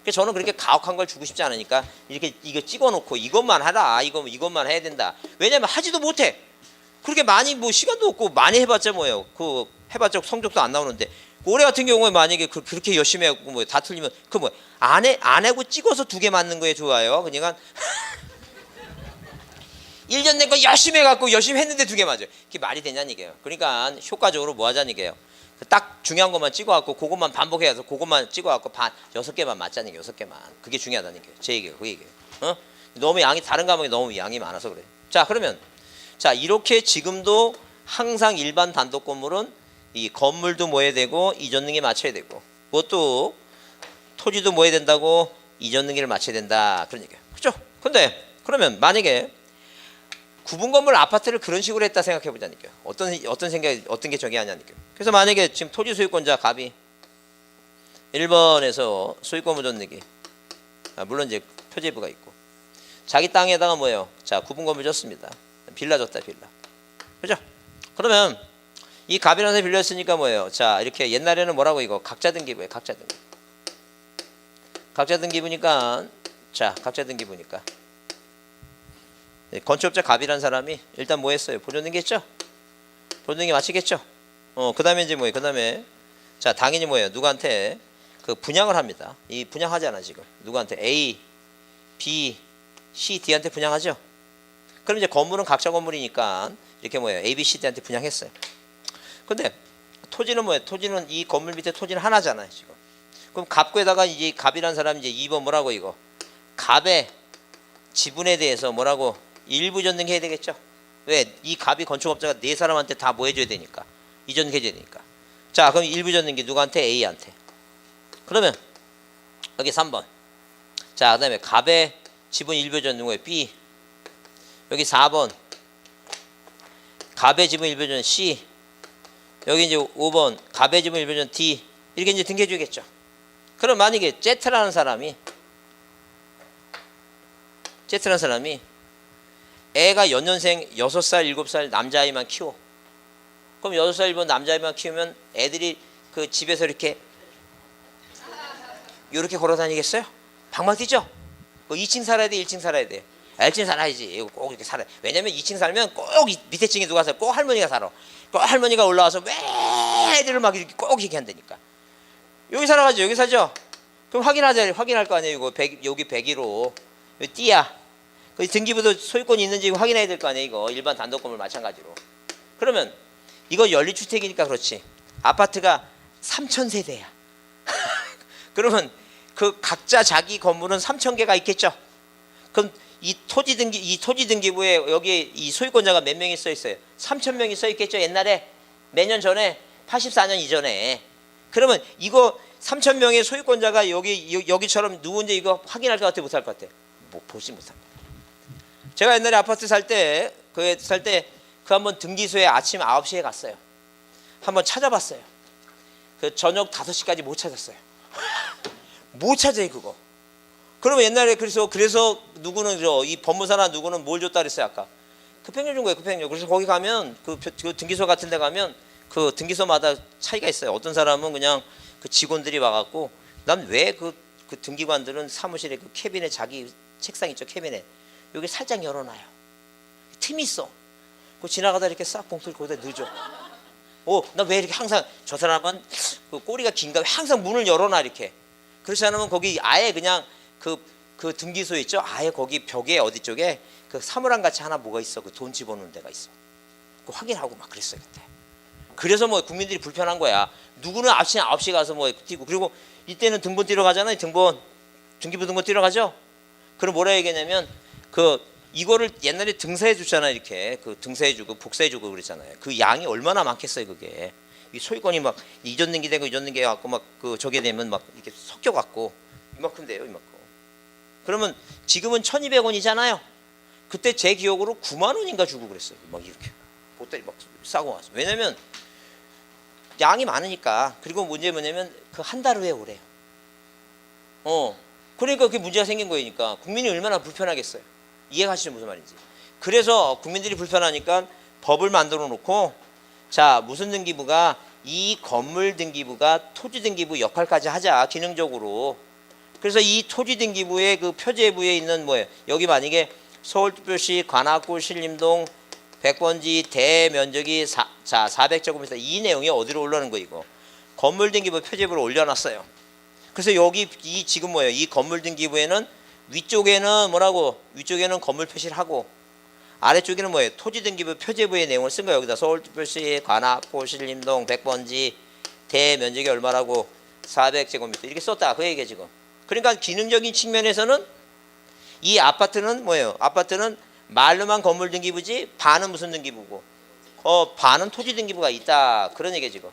A: 그래서 저는 그렇게 가혹한 걸 주고 싶지 않으니까 이렇게 이거 찍어놓고 이것만 하라. 이것만 해야 된다. 왜냐면 하지도 못해. 그렇게 많이 뭐 시간도 없고 많이 해봤자 뭐예요? 그 해봤자 성적도 안 나오는데 올해 같은 경우에 만약에 그렇게 열심히 하고 뭐 다 틀리면 그 뭐 안 하고 찍어서 2개 맞는 거에 좋아요. 그러니까 1년 낸 거 열심히 해갖고 열심히 했는데 2개 맞아요. 그게 말이 되냐는 얘기예요. 그러니까 효과적으로 뭐 하자는 얘기예요. 딱 중요한 것만 찍어갖고 그것만 반복해서 그것만 찍어갖고 6개만 맞자는 얘기예요. 6개만. 그게 중요하다는 얘기예요. 제 얘기예요. 그 얘기예요. 너무 다른 과목이 너무 양이 많아서 그래요. 자 그러면 이렇게 지금도 항상 일반 단독 건물은 이 건물도 뭐 해야 되고 이전 등기 맞춰야 되고 그것도 토지도 뭐 해야 된다고 이전 등기를 맞춰야 된다 그런 얘기예요. 그렇죠? 근데 그러면 만약에 구분 건물 아파트를 그런 식으로 했다 생각해 보자니까요. 어떤 게 정의하냐니까요. 그래서 만약에 지금 토지 소유권자 갑이 1번에서 소유권 보존 등기 물론 이제 표제부가 있고 자기 땅에다가 뭐예요? 구분 건물 줬습니다. 빌라 줬다 빌라. 그죠? 그러면 이 갑이라는 데 빌렸으니까 뭐예요? 이렇게 옛날에는 뭐라고 이거 각자 등기부예요. 각자 등기부. 각자 등기부니까 각자 등기부니까 건축업자 갑이라는 사람이 일단 뭐 했어요? 보존 등기 했죠? 보존 등기 마치겠죠? 그 다음에 이제 뭐예요? 그 다음에 당연히 뭐예요? 누구한테 그 분양을 합니다. 이 분양하잖아 지금. 누구한테? B, C, D한테 분양하죠. 그럼 이제 건물은 각자 건물이니까 이렇게 뭐예요? A, B, C, D한테 분양했어요. 근데 토지는 뭐예요? 토지는 이 건물 밑에 토지는 하나잖아요, 지금. 그럼 갑구에다가 이제 갑이라는 사람이 이제 2번 뭐라고 이거? 갑의 지분에 대해서 뭐라고? 일부 전등해야 되겠죠. 왜? 이 갑이 건축업자가 네 사람한테 다 뭐 해줘야 되니까. 이전해줘야 되니까. 자, 그럼 일부 전등기 누구한테? A한테. 그러면 여기 3번. 자, 그 다음에 갑의 지분 일부 전등호에 B. 여기 4번. 갑의 지분 일부 전등 C. 여기 이제 5번. 갑의 지분 일부 전등 D. 이렇게 이제 등기해주겠죠. 그럼 만약에 Z라는 사람이 애가 연년생 6살, 7살 남자아이만 키워. 그럼 6살, 7번 남자아이만 키우면 애들이 그 집에서 이렇게 걸어 다니겠어요? 방방 뛰죠? 2층 살아야 돼, 1층 살아야 돼? 1층 살아야지. 이거 꼭 이렇게 살아야 돼. 왜냐면 2층 살면 꼭 밑에 층에 누가 살아? 꼭 할머니가 살아. 꼭 할머니가 올라와서 왜 애들을 막 이렇게 꼭 이렇게 한다니까. 여기 살아가죠, 여기 사죠? 그럼 확인할 거 아니에요. 이거 100, 여기 101호. 여기 D야. 그 등기부도 소유권이 있는지 확인해야 될 거 아니에요. 이거 일반 단독 건물 마찬가지로. 그러면 이거 연립주택이니까 그렇지. 아파트가 3,000세대야. 그러면 그 각자 자기 건물은 3,000개가 있겠죠. 그럼 이 토지 등기부에 여기 이 소유권자가 몇 명이 써 있어요? 3,000명이 써 있겠죠. 옛날에 몇 년 전에 84년 이전에. 그러면 이거 3,000명의 소유권자가 여기처럼 누군지 이거 확인할 것 같아, 못 할 것 같아? 뭐 보지 못합니다. 제가 옛날에 아파트 살 때 한번 등기소에 아침 9시에 갔어요. 한번 찾아봤어요. 그 저녁 5시까지 못 찾았어요. 못 찾아요, 그거. 그러면 옛날에 그래서 누구는 이 법무사나 누구는 뭘 줬다 그랬어요, 아까. 급행료 준 거예요, 급행료. 그래서 거기 가면 그 등기소 같은 데 가면 그 등기소마다 차이가 있어요. 어떤 사람은 그냥 그 직원들이 와갖고 난 왜 그 등기관들은 사무실에 그 캐비넷 자기 책상 있죠, 캐비넷. 여기 살짝 열어놔요. 틈이 있어. 그 지나가다 이렇게 싹 봉투를 거기다 넣어줘. 나 왜 이렇게 항상 저 사람은 그 꼬리가 긴가 왜 항상 문을 열어놔 이렇게. 그렇지 않으면 거기 아예 그냥 그 등기소 있죠. 아예 거기 벽에 어디 쪽에 그 사물함 같이 하나 뭐가 있어. 그 돈 집어넣는 데가 있어. 그 확인하고 막 그랬어요 그때. 그래서 뭐 국민들이 불편한 거야. 누구는 아침 9시 가서 뭐 뛰고 그리고 이때는 등본 뛰러 가잖아요. 등기부 등본 뛰러 가죠. 그럼 뭐라 얘기하냐면 이거를 옛날에 등사해 줬잖아요. 이렇게 그 등사해 주고 복사해 주고 그랬잖아요. 그 양이 얼마나 많겠어요, 그게. 이 소유권이 막 이전 등기되고 이전 등기해 갖고 막 그 저게 되면 막 이렇게 섞여 갖고 이만큼 돼요, 이만큼. 그러면 지금은 1,200원이잖아요. 그때 제 기억으로 9만 원인가 주고 그랬어요. 막 이렇게 보따리 막 싸고 와서. 왜냐면 양이 많으니까. 그리고 문제 뭐냐면 그 한 달 후에 오래요. 그러니까 그게 문제가 생긴 거니까 국민이 얼마나 불편하겠어요. 이해가시죠 무슨 말인지. 그래서 국민들이 불편하니까 법을 만들어 놓고 자 무슨 등기부가 이 건물 등기부가 토지 등기부 역할까지 하자 기능적으로. 그래서 이 토지 등기부의 그 표제부에 있는 뭐예요? 여기 만약에 서울특별시 관악구 신림동 100번지 대면적이 400제곱미터 이 내용이 어디로 올라오는 거 이거 건물 등기부 표제부로 올려놨어요. 그래서 여기 이 지금 뭐예요? 이 건물 등기부에는 위쪽에는 뭐라고? 위쪽에는 건물 표시를 하고 아래쪽에는 뭐예요? 토지 등기부 표제부의 내용을 쓴 거예요. 여기다 서울특별시 관악구 신림동 100번지 대면적이 얼마라고 400제곱미터 이렇게 썼다 그 얘기예요 지금. 그러니까 기능적인 측면에서는 이 아파트는 뭐예요? 아파트는 말로만 건물 등기부지 반은 무슨 등기부고 반은 토지 등기부가 있다 그런 얘기예요 지금.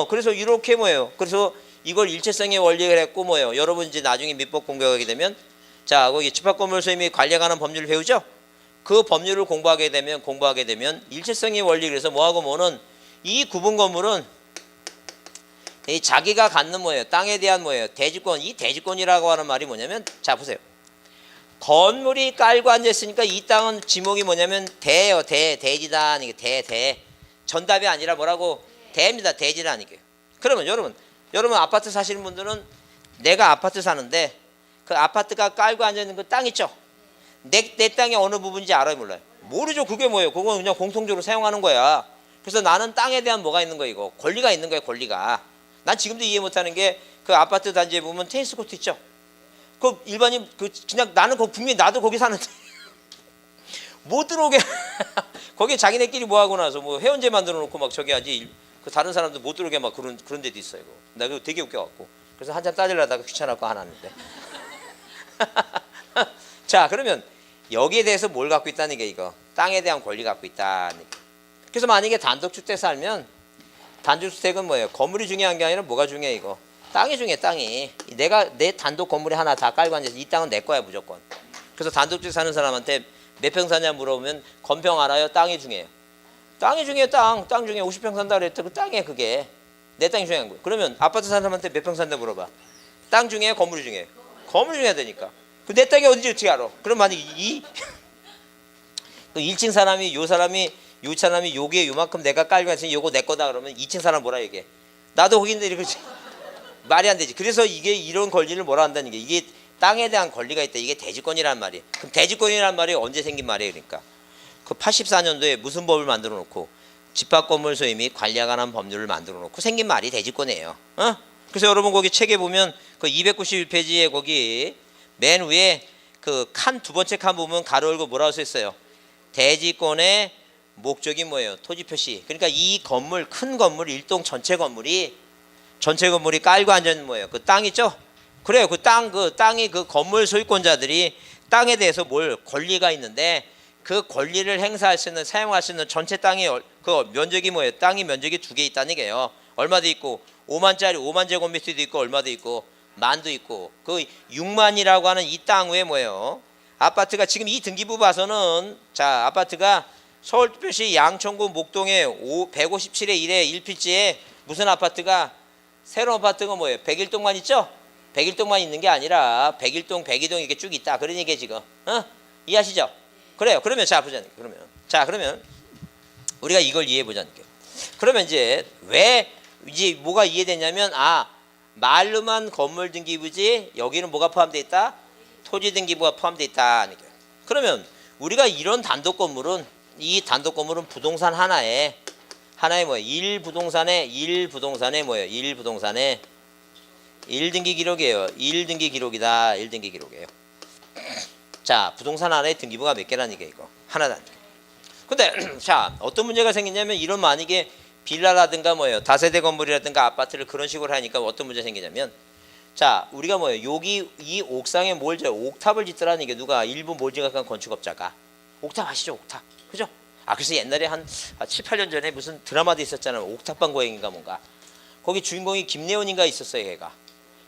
A: 그래서 이렇게 뭐예요? 그래서 이걸 일체성의 원리를 했고 뭐예요? 여러분 이제 나중에 민법 공부하게 되면 자 거기 집합건물 소유및 관리에 관한 법률을 배우죠? 그 법률을 공부하게 되면 일체성의 원리 그래서 뭐하고 뭐는 이 구분 건물은 이 자기가 갖는 뭐예요? 땅에 대한 뭐예요? 대지권. 이 대지권이라고 하는 말이 뭐냐면 자 보세요. 건물이 깔고 앉아있으니까 이 땅은 지목이 뭐냐면 대예요. 대지다. 이게 전답이 아니라 뭐라고? 대입니다. 대지라는 게. 그러면 여러분 아파트 사시는 분들은 내가 아파트 사는데 그 아파트가 깔고 앉아있는 그 땅 있죠? 내 땅이 어느 부분인지 알아요? 몰라요? 모르죠. 그게 뭐예요? 그건 그냥 공통적으로 사용하는 거야. 그래서 나는 땅에 대한 뭐가 있는 거야 이거? 권리가 있는 거야 권리가. 난 지금도 이해 못하는 게 그 아파트 단지에 보면 테니스 코트 있죠? 그 일반인 그냥 나는 분명히 나도 거기 사는데 못 들어오게 거기 자기네끼리 뭐 하고 나서 뭐 회원제 만들어 놓고 막 저기 하지 그 다른 사람들 못 들어오게 막 그런 데도 있어요. 나 그거 되게 웃겨갖고 그래서 한참 따지려다가 귀찮아갖고 안 하는데. 자, 그러면 여기에 대해서 뭘 갖고 있다는 게 이거 땅에 대한 권리 갖고 있다는 게. 그래서 만약에 단독주택 살면 단독주택은 뭐예요? 건물이 중요한 게 아니라 뭐가 중요해 이거? 땅이 중요해. 땅이. 내가 내 단독 건물에 하나 다 깔고 앉아서 이 땅은 내 거야 무조건. 그래서 단독주택 사는 사람한테 몇 평 사냐 물어보면 건평 알아요? 땅이 중요해요. 땅이 중요해. 땅 중에 50평 산다 그랬더니 그 땅이야 그게. 내 땅이 중요한 거예요. 그러면 아파트 사는 사람한테 몇 평 산다 물어봐. 땅 중요해요? 건물이 중요해요? 건물이 중요해야 되니까. 그 내 땅이 어딘지 어떻게 알아? 그럼 만약 그 1층 사람이 요 사람이 요게 요만큼 내가 깔고 있으니 요거 내 거다 그러면 2층 사람 뭐라 얘기해? 나도 거기인데 이러지. 말이 안 되지. 그래서 이게 이런 권리를 뭐라 한다는 게 이게 땅에 대한 권리가 있다. 이게 대지권이란 말이에요. 그럼 대지권이란 말이 언제 생긴 말이에요? 그러니까 그 84년도에 무슨 법을 만들어 놓고 집합건물 소유 및 관리에 관한 법률을 만들어 놓고 생긴 말이 대지권이에요. 그래서 여러분 거기 책에 보면 그 291페이지에 거기 맨 위에 그 칸 두 번째 칸 보면 가로 열고 뭐라고 써 있어요? 대지권의 목적이 뭐예요? 토지 표시. 그러니까 이 건물 큰 건물 일동 전체 건물이 깔고 앉은 뭐예요? 그 땅 있죠? 그래요. 그 땅이 그 건물 소유권자들이 땅에 대해서 뭘 권리가 있는데 그 권리를 행사할 수 있는 사용할 수 있는 전체 땅이 그 면적이 뭐예요? 땅이 면적이 두 개 있다는 얘기예요. 얼마도 있고 5만 제곱미터도 있고 얼마도 있고 만도 있고 그 6만이라고 하는 이 땅 외에 뭐예요? 아파트가 지금 이 등기부 봐서는 자 아파트가 서울특별시 양천구 목동에 157의 1의 1필지에 무슨 아파트가 새로운 아파트가 뭐예요? 101동만 있죠? 101동만 있는 게 아니라 101동, 102동 이렇게 쭉 있다. 그런 얘기예요 지금. 이해하시죠? 그래요. 그러면 자 보자니까. 그러면 우리가 이걸 이해해 보자니까. 그러면 이제 왜 이제 뭐가 이해되냐면 말로만 건물 등기부지 여기는 뭐가 포함되어 있다? 토지 등기부가 포함되어 있다. 그러면 우리가 이런 단독 건물은 부동산 하나에 뭐예요? 1부동산에 뭐예요? 1부동산에 1등기 기록이에요. 1등기 기록이다. 1등기 기록이에요. 자, 부동산 하나에 등기부가 몇 개라는 게 이거 하나다. 근데 자 어떤 문제가 생기냐면 이런 만약에 빌라라든가 뭐예요? 다세대 건물이라든가 아파트를 그런 식으로 하니까 어떤 문제 생기냐면 자 우리가 뭐예요? 여기 이 옥상에 뭘 져? 옥탑을 짓더라는 게 누가 일부 뭘 지각한 건축업자가 옥탑 아시죠? 옥탑 그죠? 그래서 옛날에 한 7, 8년 전에 무슨 드라마도 있었잖아요. 옥탑방 고행인가 뭔가 거기 주인공이 김래원인가 있었어요. 얘가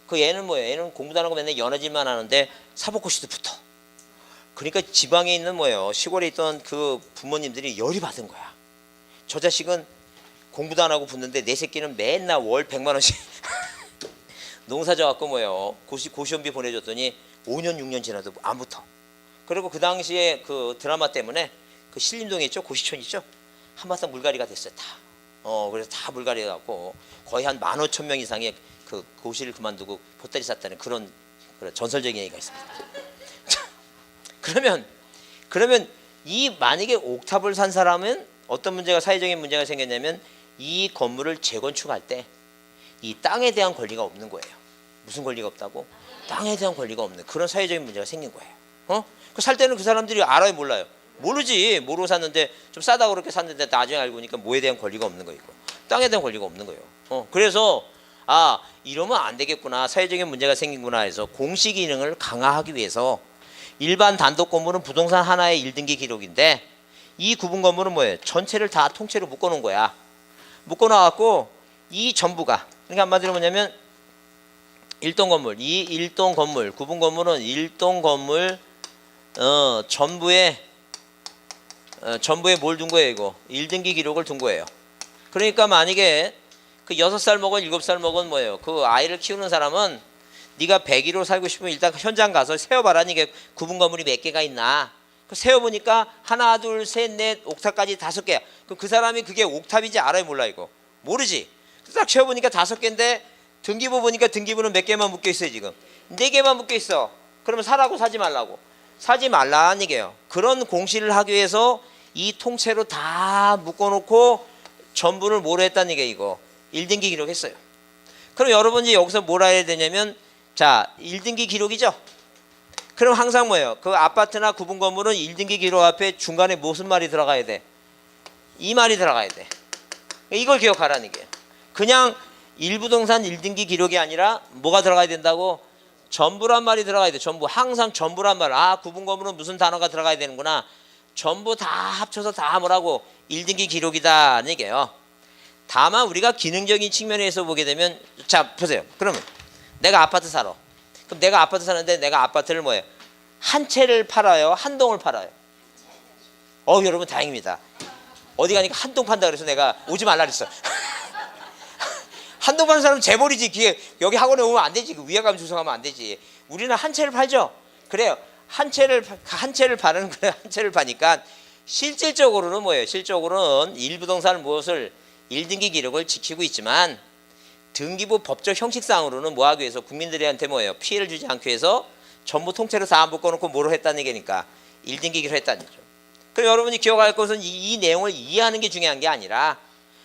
A: 그 얘는 뭐예요? 얘는 공부도 안 하고 맨날 연애질만 하는데 사법고시도 붙어. 그러니까 지방에 있는 뭐예요? 시골에 있던 그 부모님들이 열이 받은 거야. 저 자식은 공부도 안 하고 붙는데 내 새끼는 맨날 월 100만 원씩 농사 져갖고 뭐예요? 고시원비 보내줬더니 5년 6년 지나도 안 붙어. 그리고 그 당시에 그 드라마 때문에 그 신림동에 있죠? 고시촌 있죠? 한바탕 물갈이가 됐어요. 다. 그래서 다 물갈이 갖고 거의 한 15,000명 이상의 그 고시를 그만두고 보따리 쌌다는 그런 전설적인 얘기가 있습니다. 그러면 이 만약에 옥탑을 산 사람은 어떤 문제가 사회적인 문제가 생겼냐면 이 건물을 재건축할 때 이 땅에 대한 권리가 없는 거예요. 무슨 권리가 없다고? 땅에 대한 권리가 없는 그런 사회적인 문제가 생긴 거예요. 살 때는 그 사람들이 알아요, 몰라요? 모르지. 모르고 샀는데 좀 싸다고 그렇게 샀는데 나중에 알고 보니까 뭐에 대한 권리가 없는 거예요. 땅에 대한 권리가 없는 거예요. 그래서 이러면 안 되겠구나. 사회적인 문제가 생긴구나 해서 공시 기능을 강화하기 위해서 일반 단독 건물은 부동산 하나의 1등기 기록인데 이 구분 건물은 뭐예요? 전체를 다 통째로 묶어놓은 거야. 묶어놔갖고 이 전부가 그러니까 한마디로 뭐냐면 1동 건물, 이 1동 건물, 구분 건물은 1동 건물 전부에 뭘 둔 거예요? 이거 1등기 기록을 둔 거예요. 그러니까 만약에 그 6살 먹은 7살 먹은 뭐예요? 그 아이를 키우는 사람은 네가 101호 살고 싶으면 일단 현장 가서 세어봐라. 이게 구분 건물이 몇 개가 있나. 세어보니까 하나, 둘, 셋, 넷, 옥탑까지 5개야. 그럼 그 사람이 그게 옥탑인지 알아요, 몰라 이거? 모르지. 딱 세어보니까 5개인데 등기부 보니까 등기부는 몇 개만 묶여 있어요 지금. 4개만 묶여 있어. 그러면 사라고 사지 말라고. 사지 말라는 얘기예요. 그런 공시를 하기 위해서 이 통째로 다 묶어놓고 전부를 뭐로 했다는 얘기예요. 이거 1등기 기록했어요. 그럼 여러분이 여기서 뭐라 해야 되냐면 자 1등기 기록이죠. 그럼 항상 뭐예요? 그 아파트나 구분 건물은 1등기 기록 앞에 중간에 무슨 말이 들어가야 돼? 이 말이 들어가야 돼. 이걸 기억하라는 게. 그냥 일부동산 1등기 기록이 아니라 뭐가 들어가야 된다고? 전부란 말이 들어가야 돼. 전부. 항상 전부란 말. 아, 구분 건물은 무슨 단어가 들어가야 되는구나. 전부 다 합쳐서 다 뭐라고? 1등기 기록이다는 얘기예요. 다만 우리가 기능적인 측면에서 보게 되면, 자 보세요. 그러면 내가 아파트 살아. 그럼 내가 아파트 사는데 내가 아파트를 뭐예요? 한 채를 팔아요? 한 동을 팔아요? 여러분 다행입니다. 어디 가니까 한 동 판다 그래서 내가 오지 말라 그랬어. 한 동 파는 사람은 재벌이지. 여기 학원에 오면 안 되지. 위화감 조성하면 안 되지. 우리는 한 채를 팔죠. 그래요. 한 채를 파는 거예요. 한 채를 파니까 실질적으로는 뭐예요? 실질적으로는 일부동산 무엇을 1등기 기록을 지키고 있지만 등기부 법적 형식상으로는 뭐 하기 위해서 국민들한테 뭐예요? 피해를 주지 않기 위해서 전부 통째로 다 묶어놓고 뭐로 했다는 얘기니까 1등기 기록을 했다는 얘기죠. 그럼 여러분이 기억할 것은 이 내용을 이해하는 게 중요한 게 아니라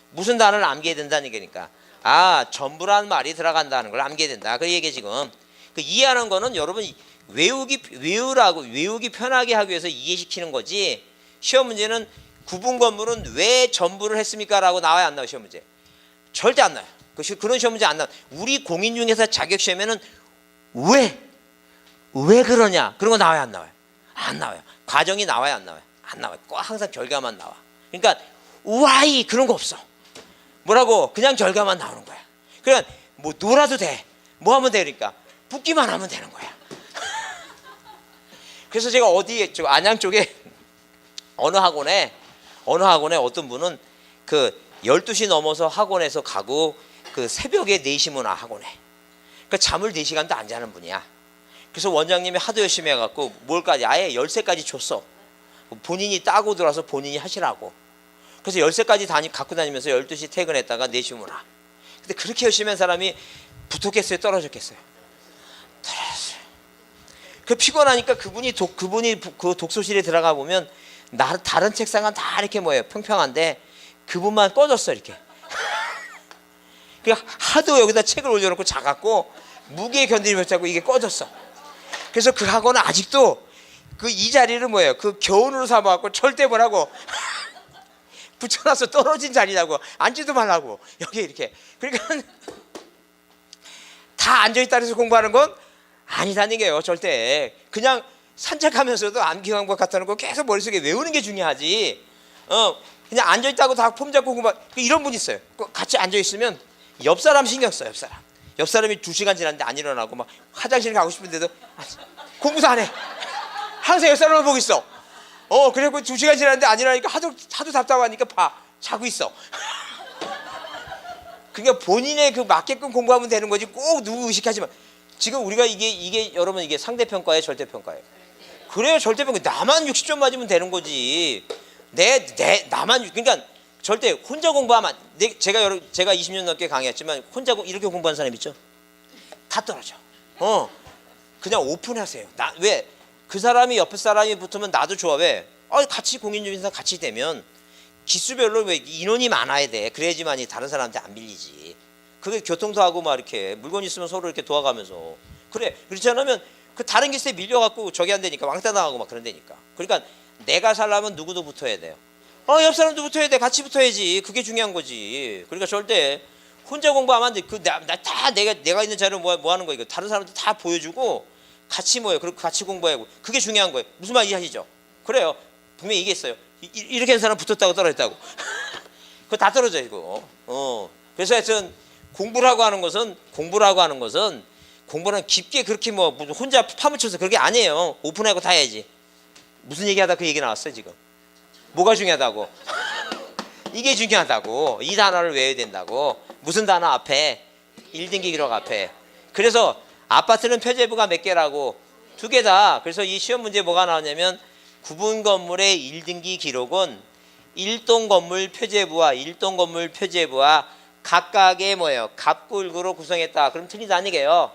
A: 무슨 단어를 암기해야 된다는 얘기니까 아 전부라는 말이 들어간다는 걸 암기해야 된다. 그 얘기 지금 그 이해하는 거는 여러분이 외우기 편하게 하기 위해서 이해시키는 거지. 시험 문제는 구분 건물은 왜 전부를 했습니까? 라고 나와야 안 나와요. 시험 문제 절대 안 나와요. 그런 시험 문제 안 나와요. 우리 공인 중에서 자격 시험에는 왜 그러냐 그런 거 나와요? 안 나와요? 안 나와요. 과정이 나와요? 안 나와요? 안 나와요. 꼭 항상 결과만 나와. 그러니까 why 그런 거 없어. 뭐라고 그냥 결과만 나오는 거야. 그러니까 뭐 놀아도 돼. 뭐 하면 돼? 그러니까 붙기만 하면 되는 거야. 그래서 제가 어디에 안양 쪽에 어느 학원에 어떤 분은 그 12시 넘어서 학원에서 가고 그 새벽에 4시 문화 학원에 그 잠을 4시간도 안 자는 분이야. 그래서 원장님이 하도 열심히 해갖고 뭘까지 아예 열쇠까지 줬어. 본인이 따고 들어와서 본인이 하시라고. 그래서 열쇠까지 갖고 다니면서 12시 퇴근했다가 4시 문화. 근데 그렇게 열심히 한 사람이 붙었겠어요? 떨어졌겠어요? 떨어졌어요. 그 피곤하니까 그분이 그 독서실에 들어가 보면 다른 책상은 다 이렇게 뭐예요? 평평한데 그분만 꺼졌어 이렇게. 그러니까 하도 여기다 책을 올려놓고 자갖고 무게에 견디지 못하고 이게 꺼졌어. 그래서 그 학원은 아직도 이 자리를 뭐예요? 그 교훈으로 삼아갖고 절대 뭐라고 붙여놔서 떨어진 자리라고 앉지도 말라고 여기 이렇게. 그러니까 다 앉아있다 해서 공부하는 건 아니다는 얘기예요. 절대. 그냥 산책하면서도 암기한 것 같다는 거 계속 머릿속에 외우는 게 중요하지. 그냥 앉아있다고 다 폼 잡고 공부. 이런 분 있어요. 같이 앉아있으면 옆 사람 신경 써요. 옆 사람이 2시간 지났는데 안 일어나고 막 화장실 가고 싶은데도 공부도 안 해. 항상 옆 사람을 보고 있어. 그래고 2시간 지났는데 안 일어나니까 하도 답답하니까 자고 있어. 그러니까 본인의 그 맞게끔 공부하면 되는 거지 꼭 누구 의식하지 마. 지금 우리가 이게 여러분 이게 상대평가예요, 절대평가예요? 그래요, 절대평가. 나만 60점 맞으면 되는 거지. 나만 그러니까 절대 혼자 공부하면 제가 20년 넘게 강의했지만 혼자 이렇게 공부하는 사람 있죠? 다 떨어져. 그냥 오픈하세요. 왜? 그 사람이 옆에 사람이 붙으면 나도 좋아. 왜? 같이 공인중개사 같이 되면 기수별로 왜 인원이 많아야 돼. 그래야지만이 다른 사람한테 안 밀리지. 그게 교통도 하고 막 이렇게 물건 있으면 서로 이렇게 도와가면서 그래. 그렇지 않으면 그 다른 기수에 밀려갖고 저기 안 되니까 왕따 당하고 막 그런다니까. 그러니까 내가 살려면 누구도 붙어야 돼요. 옆 사람도 붙어야 돼. 같이 붙어야지. 그게 중요한 거지. 그러니까 절대 혼자 공부하면 안 돼. 내가 있는 자료 뭐 하는 거야. 이거 다른 사람들 다 보여주고 같이 그리고 같이 공부하고 그게 중요한 거예요. 무슨 말 이해하시죠? 그래요. 분명히 얘기했어요. 이렇게 하는 사람 붙었다고 떨어졌다고. 그거 다 떨어져 이거. 그래서 하여튼 공부라고 하는 것은 공부는 깊게 그렇게 혼자 파묻혀서 그런 게 아니에요. 오픈하고 다 해야지. 무슨 얘기하다 그 얘기 나왔어요 지금. 뭐가 중요하다고? 이게 중요하다고. 이 단어를 외워야 된다고. 무슨 단어 앞에? 1등기 기록 앞에. 그래서 아파트는 표제부가 몇 개라고? 2개다. 그래서 이 시험 문제 뭐가 나왔냐면 구분 건물의 1등기 기록은 1동 건물 표제부와 1동 건물 표제부와 각각의 갑구을구로 구성했다. 그럼 틀리다는 얘기예요.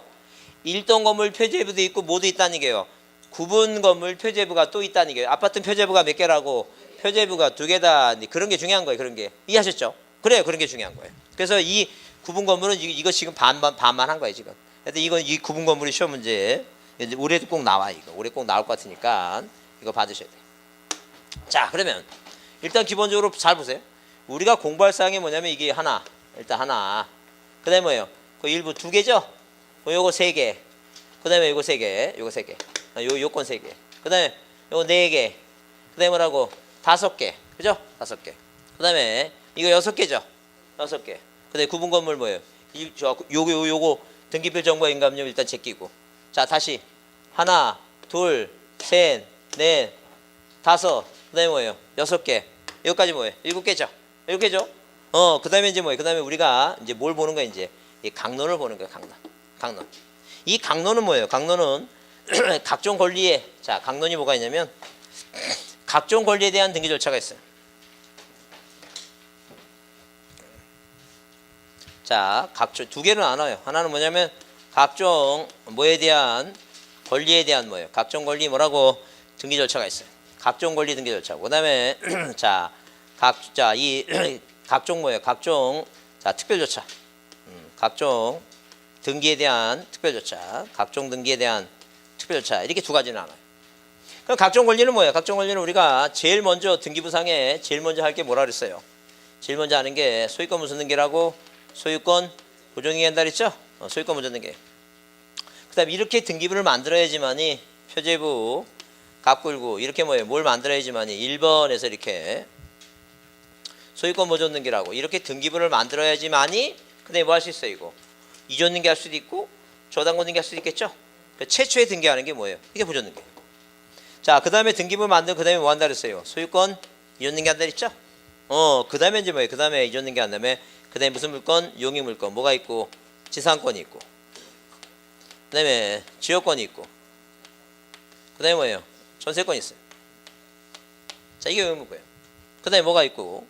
A: 1동 건물 표제부도 있고 뭐도 있다는 얘기예요. 구분 건물 표제부가 또 있다는 얘기예요. 아파트 표제부가 몇 개라고? 표제부가 2개다. 그런 게 중요한 거예요. 그런 게. 이해하셨죠? 그래요. 그런 게 중요한 거예요. 그래서 이 구분 건물은 이거 지금 반만 한 거예요. 지금. 하여튼 이 구분 건물이 시험 문제 올해도 꼭 나와 이거. 올해 꼭 나올 것 같으니까 이거 받으셔야 돼요. 자, 그러면 일단 기본적으로 잘 보세요. 우리가 공부할 사항이 뭐냐면 이게 하나, 일단 하나. 그다음에 뭐예요? 그 일부 두 개죠? 요거 세 개. 그다음에 요거 세 개, 요거 세 개. 요건 세 개. 그다음에 요거 네 개. 그다음에 뭐라고? 다섯 개. 그죠? 다섯 개. 그다음에 이거 여섯 개죠? 여섯 개. 그다음에 구분 건물 뭐예요? 요거 등기별 정보 인감료 일단 제끼고. 자, 다시 하나, 둘, 셋, 넷, 다섯. 그다음에 뭐예요? 여섯 개. 여기까지 뭐예요? 일곱 개죠? 일곱 개죠? 그다음에 이제 뭐예요? 그다음에 우리가 이제 뭘 보는 거야 이제? 이 강론을 보는 거예요. 강론. 강론. 이 강론은 뭐예요? 강론은 각종 권리에 자, 강론이 뭐가 있냐면 각종 권리에 대한 등기 절차가 있어요. 자, 각종 두 개로 나눠요. 하나는 뭐냐면 각종 뭐에 대한 권리에 대한 뭐예요? 각종 권리 뭐라고 등기 절차가 있어요. 각종 권리 등기 절차고. 그다음에 자, 이 각종 뭐예요? 각종 자, 특별 절차. 각종 등기에 대한 특별 절차. 각종 등기에 대한 특별 절차. 이렇게 두 가지 나눠요. 그럼 각종 권리는 뭐예요? 각종 권리는 우리가 제일 먼저 등기부상에 제일 먼저 할 게 뭐라 그랬어요? 제일 먼저 하는 게 소유권 무슨 등기라고? 소유권 보존등기 한다 그랬죠? 소유권 보존등기. 그다음에 이렇게 등기부를 만들어야지만이 표제부, 갑굴구 이렇게 뭐예요? 뭘 만들어야지만이 1번에서 이렇게 소유권 보존등기라고 이렇게 등기부를 만들어야지만이 그다음에 뭐 할 수 있어요? 이거 이전등기 할 수도 있고 저당권 등기 할 수도 있겠죠? 최초에 등기하는 게 뭐예요? 이게 보존등기. 자, 그 다음에 등기부 만들고 그 다음에 뭐 한다 그랬어요? 소유권 이전등기 한다 그랬죠? 그 다음에 이제 뭐예요? 그 다음에 이전등기 한 다음에 그 다음에 무슨 물건? 용익물건 뭐가 있고 지상권이 있고 그 다음에 지역권이 있고 그 다음에 뭐예요? 전세권이 있어요. 자, 이게 용익물건이에요. 그 다음에 뭐가 있고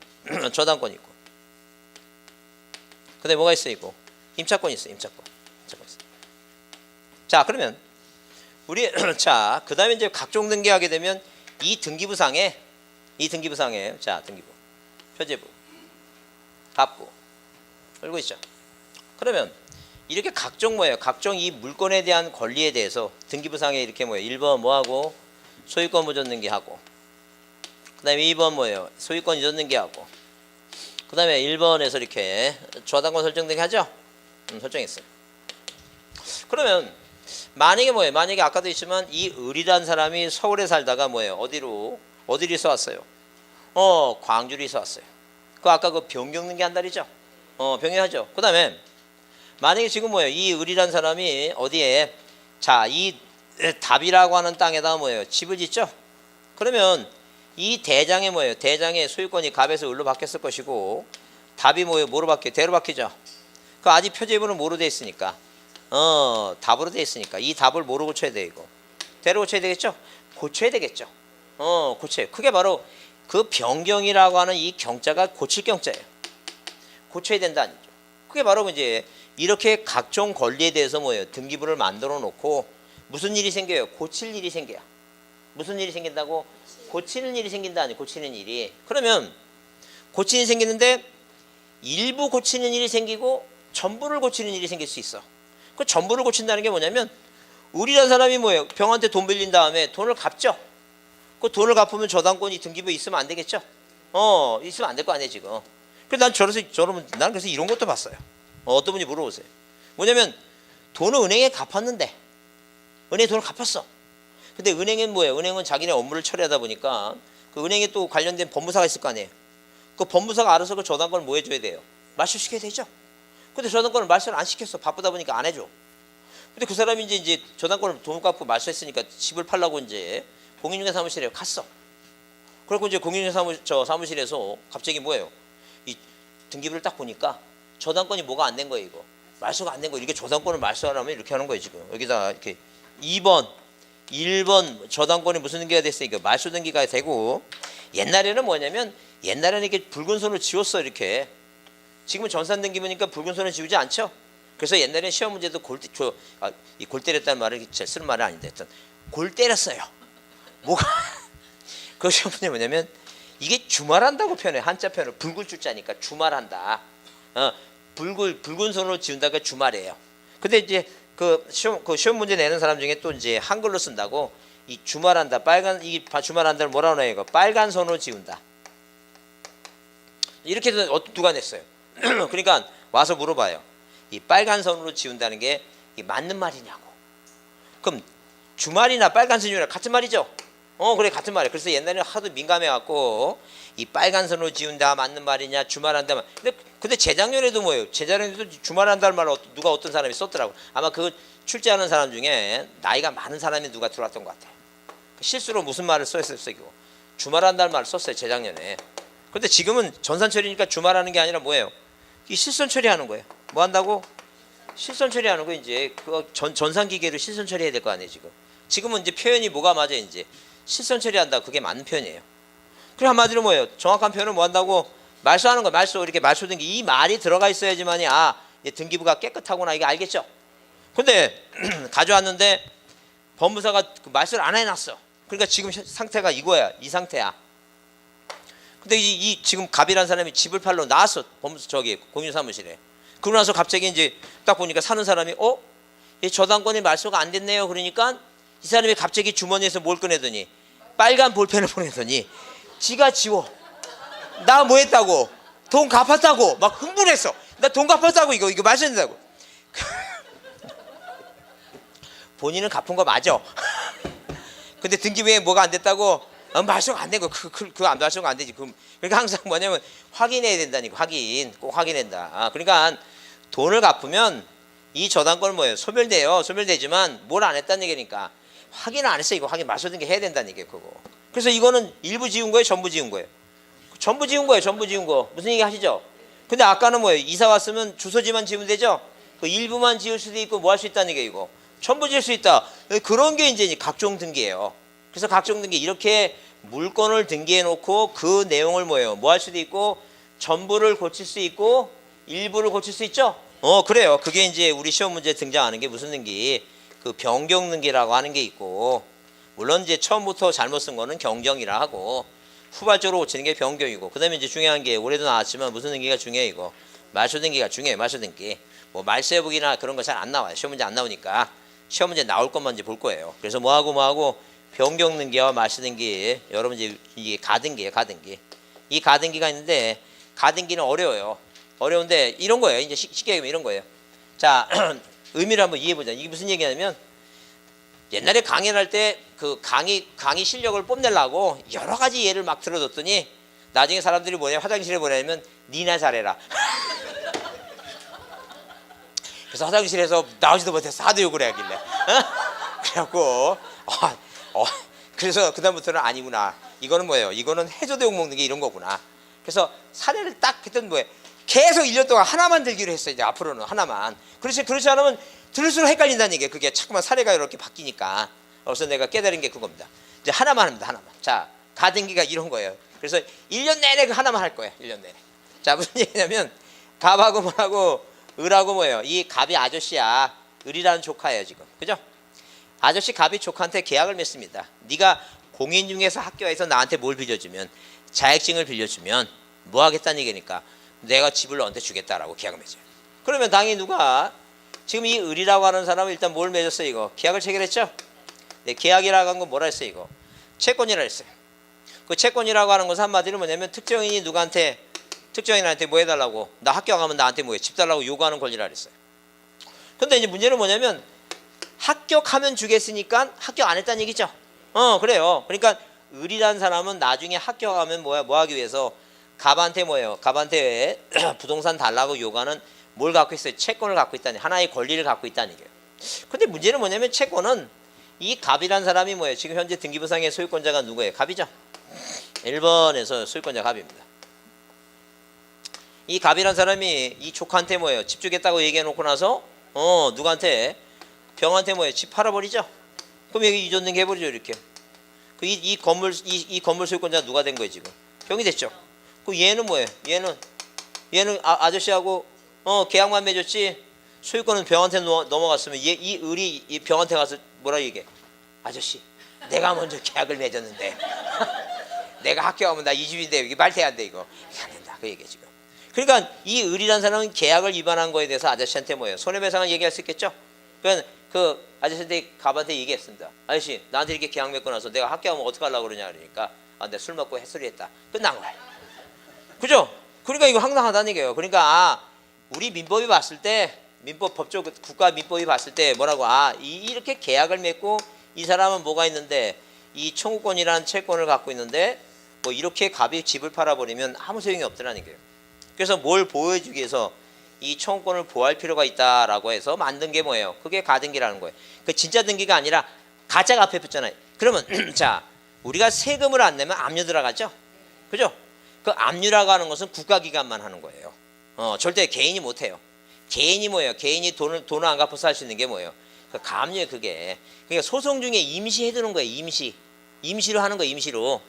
A: 저당권이 있고 그 다음에 뭐가 있어요? 있고 임차권이 있어요. 임차권 있어요. 자, 그러면 우리 자, 그 다음에 이제 각종 등기하게 되면 이 등기부상에 자, 등기부 표제부 갑구 알고 있죠? 그러면 이렇게 각종 뭐예요? 각종 이 물건에 대한 권리에 대해서 등기부상에 이렇게 뭐예요? 1번 뭐하고 소유권 보존 등기하고 그 다음에 2번 뭐예요? 소유권 이전 등기하고 그 다음에 1번에서 이렇게 저당권 설정 등기하죠? 설정했어요. 그러면 만약에 뭐예요? 만약에 아까도 있지만 이 을이란 사람이 서울에 살다가 뭐예요? 어디로 이사 왔어요? 광주로 이사 왔어요. 그 아까 그 변경 등기 한다 그랬죠? 병행하죠. 그 다음에 만약에 지금 뭐예요? 이 을이란 사람이 어디에 자, 이 답이라고 하는 땅에다 뭐예요? 집을 짓죠? 그러면 이 대장에 뭐예요? 대장의 소유권이 갑에서 을로 바뀌었을 것이고 답이 뭐예요? 뭐로 바뀌어요? 대로 바뀌죠? 그 아직 표제부는 뭐로 돼 있으니까 답으로 돼 있으니까 이 답을 뭐로 고쳐야 돼 이거? 대로 고쳐야 되겠죠? 고쳐야 되겠죠? 고쳐요. 그게 바로 그 변경이라고 하는 이 경자가 고칠 경자예요. 고쳐야 된다는 거죠. 그게 바로 이제 이렇게 각종 권리에 대해서 뭐예요? 등기부를 만들어 놓고 무슨 일이 생겨요? 고칠 일이 생겨요. 무슨 일이 생긴다고? 고치는 일이 생긴다 아니 고치는 일이. 그러면 고치는 일이 생기는데 일부 고치는 일이 생기고 전부를 고치는 일이 생길 수 있어. 그 전부를 고친다는 게 뭐냐면 을이라는 사람이 뭐예요? 병한테 돈 빌린 다음에 돈을 갚죠. 그 돈을 갚으면 저당권이 등기부에 있으면 안 되겠죠? 있으면 안 될 거 아니에요 지금. 그래서 난 그래서 이런 것도 봤어요. 어떤 분이 물어보세요. 뭐냐면 돈을 은행에 갚았는데 은행에 돈을 갚았어. 근데 은행은 뭐예요? 은행은 자기네 업무를 처리하다 보니까 그 은행에 또 관련된 법무사가 있을 거 아니에요. 그 법무사가 알아서 그 저당권을 뭐 해줘야 돼요? 말소시켜야 되죠. 근데 저당권을 말소를 안 시켰어. 바쁘다 보니까 안 해줘. 근데 그 사람이 이제 저당권을 돈 갚고 말소했으니까 집을 팔라고 이제 공인중개 사무실에 갔어. 그래고 이제 공인중개 사무실에서 갑자기 뭐예요? 이 등기부를 딱 보니까 저당권이 뭐가 안 된 거예요, 이거. 말소가 안 된 거예요. 이게 저당권을 말소하려면 이렇게 하는 거예요, 지금. 여기다 이렇게 2번, 1번 저당권이 무슨 등기가 됐으니까 말소 등기가 되고 옛날에는 뭐냐면 옛날에는 이렇게 붉은 손을 지웠어, 이렇게. 지금은 전산 등기부니까 붉은 손을 지우지 않죠? 그래서 옛날에 시험 문제도 골 때렸다는 말을 쓰는 말은 아닌데 일단 골 때렸어요. 뭐가 그 시험 문제 뭐냐면 이게 주말한다고 표현해. 한자 표현을 붉을 줄자니까 주말한다. 붉은 손으로 지운다가 주말이에요. 근데 이제 그 시험 문제 내는 사람 중에 또 이제 한글로 쓴다고 이 주말한다 주말한다를 뭐라고 해요? 이거 빨간 선으로 지운다. 이렇게 누가 냈어요? 그러니까 와서 물어봐요. 이 빨간 선으로 지운다는 게 맞는 말이냐고. 그럼 주말이나 빨간 선이랑 같은 말이죠? 그래 같은 말이야. 그래서 옛날에 하도 민감해갖고 이 빨간 선으로 지운다 맞는 말이냐 주말한다. 근데 재작년에도 뭐예요? 재작년에도 주말한다는 말을 누가 어떤 사람이 썼더라고. 아마 그 출제하는 사람 중에 나이가 많은 사람이 누가 들어왔던 것 같아요. 실수로 무슨 말을 썼어요? 이거 주말한다는 말을 썼어요 재작년에. 근데 지금은 전산처리니까 주말하는 게 아니라 뭐예요? 이 실선 처리하는 거예요. 뭐 한다고? 실선 처리하는 거. 이제 그 전산기계로 실선 처리해야 될 거 아니에요 지금. 지금은 이제 표현이 뭐가 맞아? 이제 실선 처리한다. 그게 맞는 표현이에요. 그래 한마디로 뭐예요? 정확한 표현은 뭐 한다고? 말소하는 거. 말소. 이렇게 말소 등기 이 말이 들어가 있어야지만이 등기부가 깨끗하구나 이게 알겠죠? 근데 가져왔는데 법무사가 그 말소를 안 해놨어. 그러니까 지금 상태가 이거야. 이 상태야. 근데 이 지금 갑이라는 사람이 집을 팔러 나왔어. 법무사 저기 공인사무실에. 그러고 나서 갑자기 이제 딱 보니까 사는 사람이 이 저당권이 말소가 안 됐네요. 그러니까 이 사람이 갑자기 주머니에서 뭘 꺼내더니 빨간 볼펜을 보내더니 지가 지워. 나 뭐 했다고? 돈 갚았다고 막 흥분했어. 나 돈 갚았다고 이거 말씀된다고. 본인은 갚은 거 맞아. 근데 등기부에 뭐가 안 됐다고? 말소가 안 된 거. 그거 안 말소가 안 되지. 그러니까 항상 뭐냐면 확인해야 된다니까. 꼭 확인한다. 그러니까 돈을 갚으면 이 저당권은 뭐예요? 소멸돼요. 소멸되지만 뭘 안 했다는 얘기니까 확인을 안 했어. 이거 확인 말소 등기 해야 된다는 얘기예요. 그거. 그래서 이거는 일부 지운 거예요? 전부 지운 거예요? 전부 지운 거예요. 전부 지운 거. 무슨 얘기 하시죠? 근데 아까는 뭐예요? 이사 왔으면 주소지만 지우면 되죠? 그 일부만 지울 수도 있고 뭐 할 수 있다는 얘기예요. 이거. 전부 지을 수 있다. 그런 게 이제 각종 등기예요. 그래서 각종 등기 이렇게 물건을 등기해 놓고 그 내용을 뭐예요? 뭐 할 수도 있고 전부를 고칠 수 있고 일부를 고칠 수 있죠? 그래요. 그게 이제 우리 시험 문제에 등장하는 게 무슨 등기? 그 변경 등기라고 하는 게 있고 물론 이제 처음부터 잘못 쓴 거는 경정이라 하고 후발적으로 고치는 게 변경이고 그다음에 이제 중요한 게 올해도 나왔지만 무슨 등기가 중요해 이거? 말소 등기가 중요해. 말소 등기. 뭐 말소해보기나 그런 거 잘 안 나와요. 시험 문제 안 나오니까 시험 문제 나올 것만 이제 볼 거예요. 그래서 뭐하고 변경 등기와 말소 등기 여러분 이제 이게 가등기예요. 가등기. 이 가등기가 있는데 가등기는 어려워요. 어려운데 이런 거예요. 이제 쉽게 얘기하면 이런 거예요. 자 의미를 한번 이해해보자. 이게 무슨 얘기냐면 옛날에 강의를 할 때 그 강의 실력을 뽐내려고 여러 가지 예를 막 들어줬더니 나중에 사람들이 뭐냐 화장실에 보내면 니나 잘해라. 그래서 화장실에서 나오지도 못해서 하도 욕을 해야길래 그래갖고 그래서 그다음부터는 아니구나. 이거는 뭐예요? 이거는 해저도 욕먹는 게 이런 거구나. 그래서 사례를 딱 했던 뭐예요? 계속 1년 동안 하나만 들기로 했어요. 이제 앞으로는 하나만. 그렇지 않으면 들을수록 헷갈린다는 얘기예요. 그게 자꾸만 사례가 이렇게 바뀌니까. 그래서 내가 깨달은 게 그겁니다. 이제 하나만 합니다. 하나만. 자, 가등기가 이런 거예요. 그래서 1년 내내 그 하나만 할 거예요. 1년 내내. 자, 무슨 얘기냐면 갑하고 뭐하고 을하고 뭐예요? 이 갑이 아저씨야. 을이라는 조카예요 지금. 그죠? 아저씨 갑이 조카한테 계약을 맺습니다. 네가 공인중개사 학교에서 나한테 뭘 빌려주면 자격증을 빌려주면 뭐 하겠다는 얘기니까 내가 집을 너한테 주겠다라고 계약을 맺어요. 그러면 당연히 누가 지금 이 을이라고 하는 사람은 일단 뭘 맺었어요? 이거 계약을 체결했죠? 네, 계약이라고 한 건 뭐라 했어요? 이거 채권이라 했어요. 그 채권이라고 하는 것은 한마디로 뭐냐면 특정인이 특정인한테 뭐 해달라고 나 학교 가면 나한테 뭐해 집 달라고 요구하는 권리라 그랬어요. 근데 이제 문제는 뭐냐면 합격하면 주겠으니까 합격 안 했다는 얘기죠. 그래요. 그러니까 을이라는 사람은 나중에 합격하면 뭐 하기 위해서 갑한테 뭐예요? 갑한테 부동산 달라고 요구하는 뭘 갖고 있어요? 채권을 갖고 있다는 하나의 권리를 갖고 있다는 얘기예요. 근데 문제는 뭐냐면 채권은 이 갑이라는 사람이 뭐예요? 지금 현재 등기부상의 소유권자가 누구예요? 갑이죠. 1번에서 소유권자 갑입니다. 이 갑이라는 사람이 이 조카한테 뭐예요? 집 주겠다고 얘기해 놓고 나서 누구한테? 병한테 뭐예요? 집 팔아버리죠. 그럼 여기 이전 등기 해버리죠. 이렇게. 이 건물 소유권자가 누가 된 거예요 지금? 병이 됐죠. 그 얘는 뭐예요? 얘는 아저씨하고 계약만 맺었지 소유권은 병한테 넘어갔으면 이 을이 이 병한테 가서 뭐라 얘기해? 아저씨, 내가 먼저 계약을 맺었는데 내가 합격하면 나 이 집인데 이게 말돼야 안 돼 이거. 안 된다 그 얘기야 지금. 그러니까 이 을이라는 사람은 계약을 위반한 거에 대해서 아저씨한테 뭐예요? 손해배상을 얘기할 수 있겠죠. 그 아저씨한테 갑한테 얘기했습니다. 아저씨 나한테 이렇게 계약 맺고 나서 내가 학교 가면 어떡하려고 그러냐 그러니까 내가 술 먹고 햇소리 했다. 끝난 거야. 그죠? 그러니까 이거 황당하다는 얘기예요. 그러니까 우리 민법이 봤을 때 민법 법적 국가 민법이 봤을 때 뭐라고 이렇게 계약을 맺고 이 사람은 뭐가 있는데 이 청구권이라는 채권을 갖고 있는데 뭐 이렇게 갑이 집을 팔아버리면 아무 소용이 없더라는 얘기예요. 그래서 뭘 보호해주기 위해서 이 청구권을 보호할 필요가 있다라고 해서 만든 게 뭐예요? 그게 가등기라는 거예요. 그 진짜 등기가 아니라 가짜가 앞에 붙잖아요. 그러면 자 우리가 세금을 안 내면 압류 들어가죠? 그죠? 그 압류라고 하는 것은 국가기관만 하는 거예요. 절대 개인이 못 해요. 개인이 뭐예요? 개인이 돈을 안 갚아서 할 수 있는 게 뭐예요? 그 가압류예요 그게. 그러니까 소송 중에 임시해 두는 거예요. 임시로 하는 거예요. 임시로.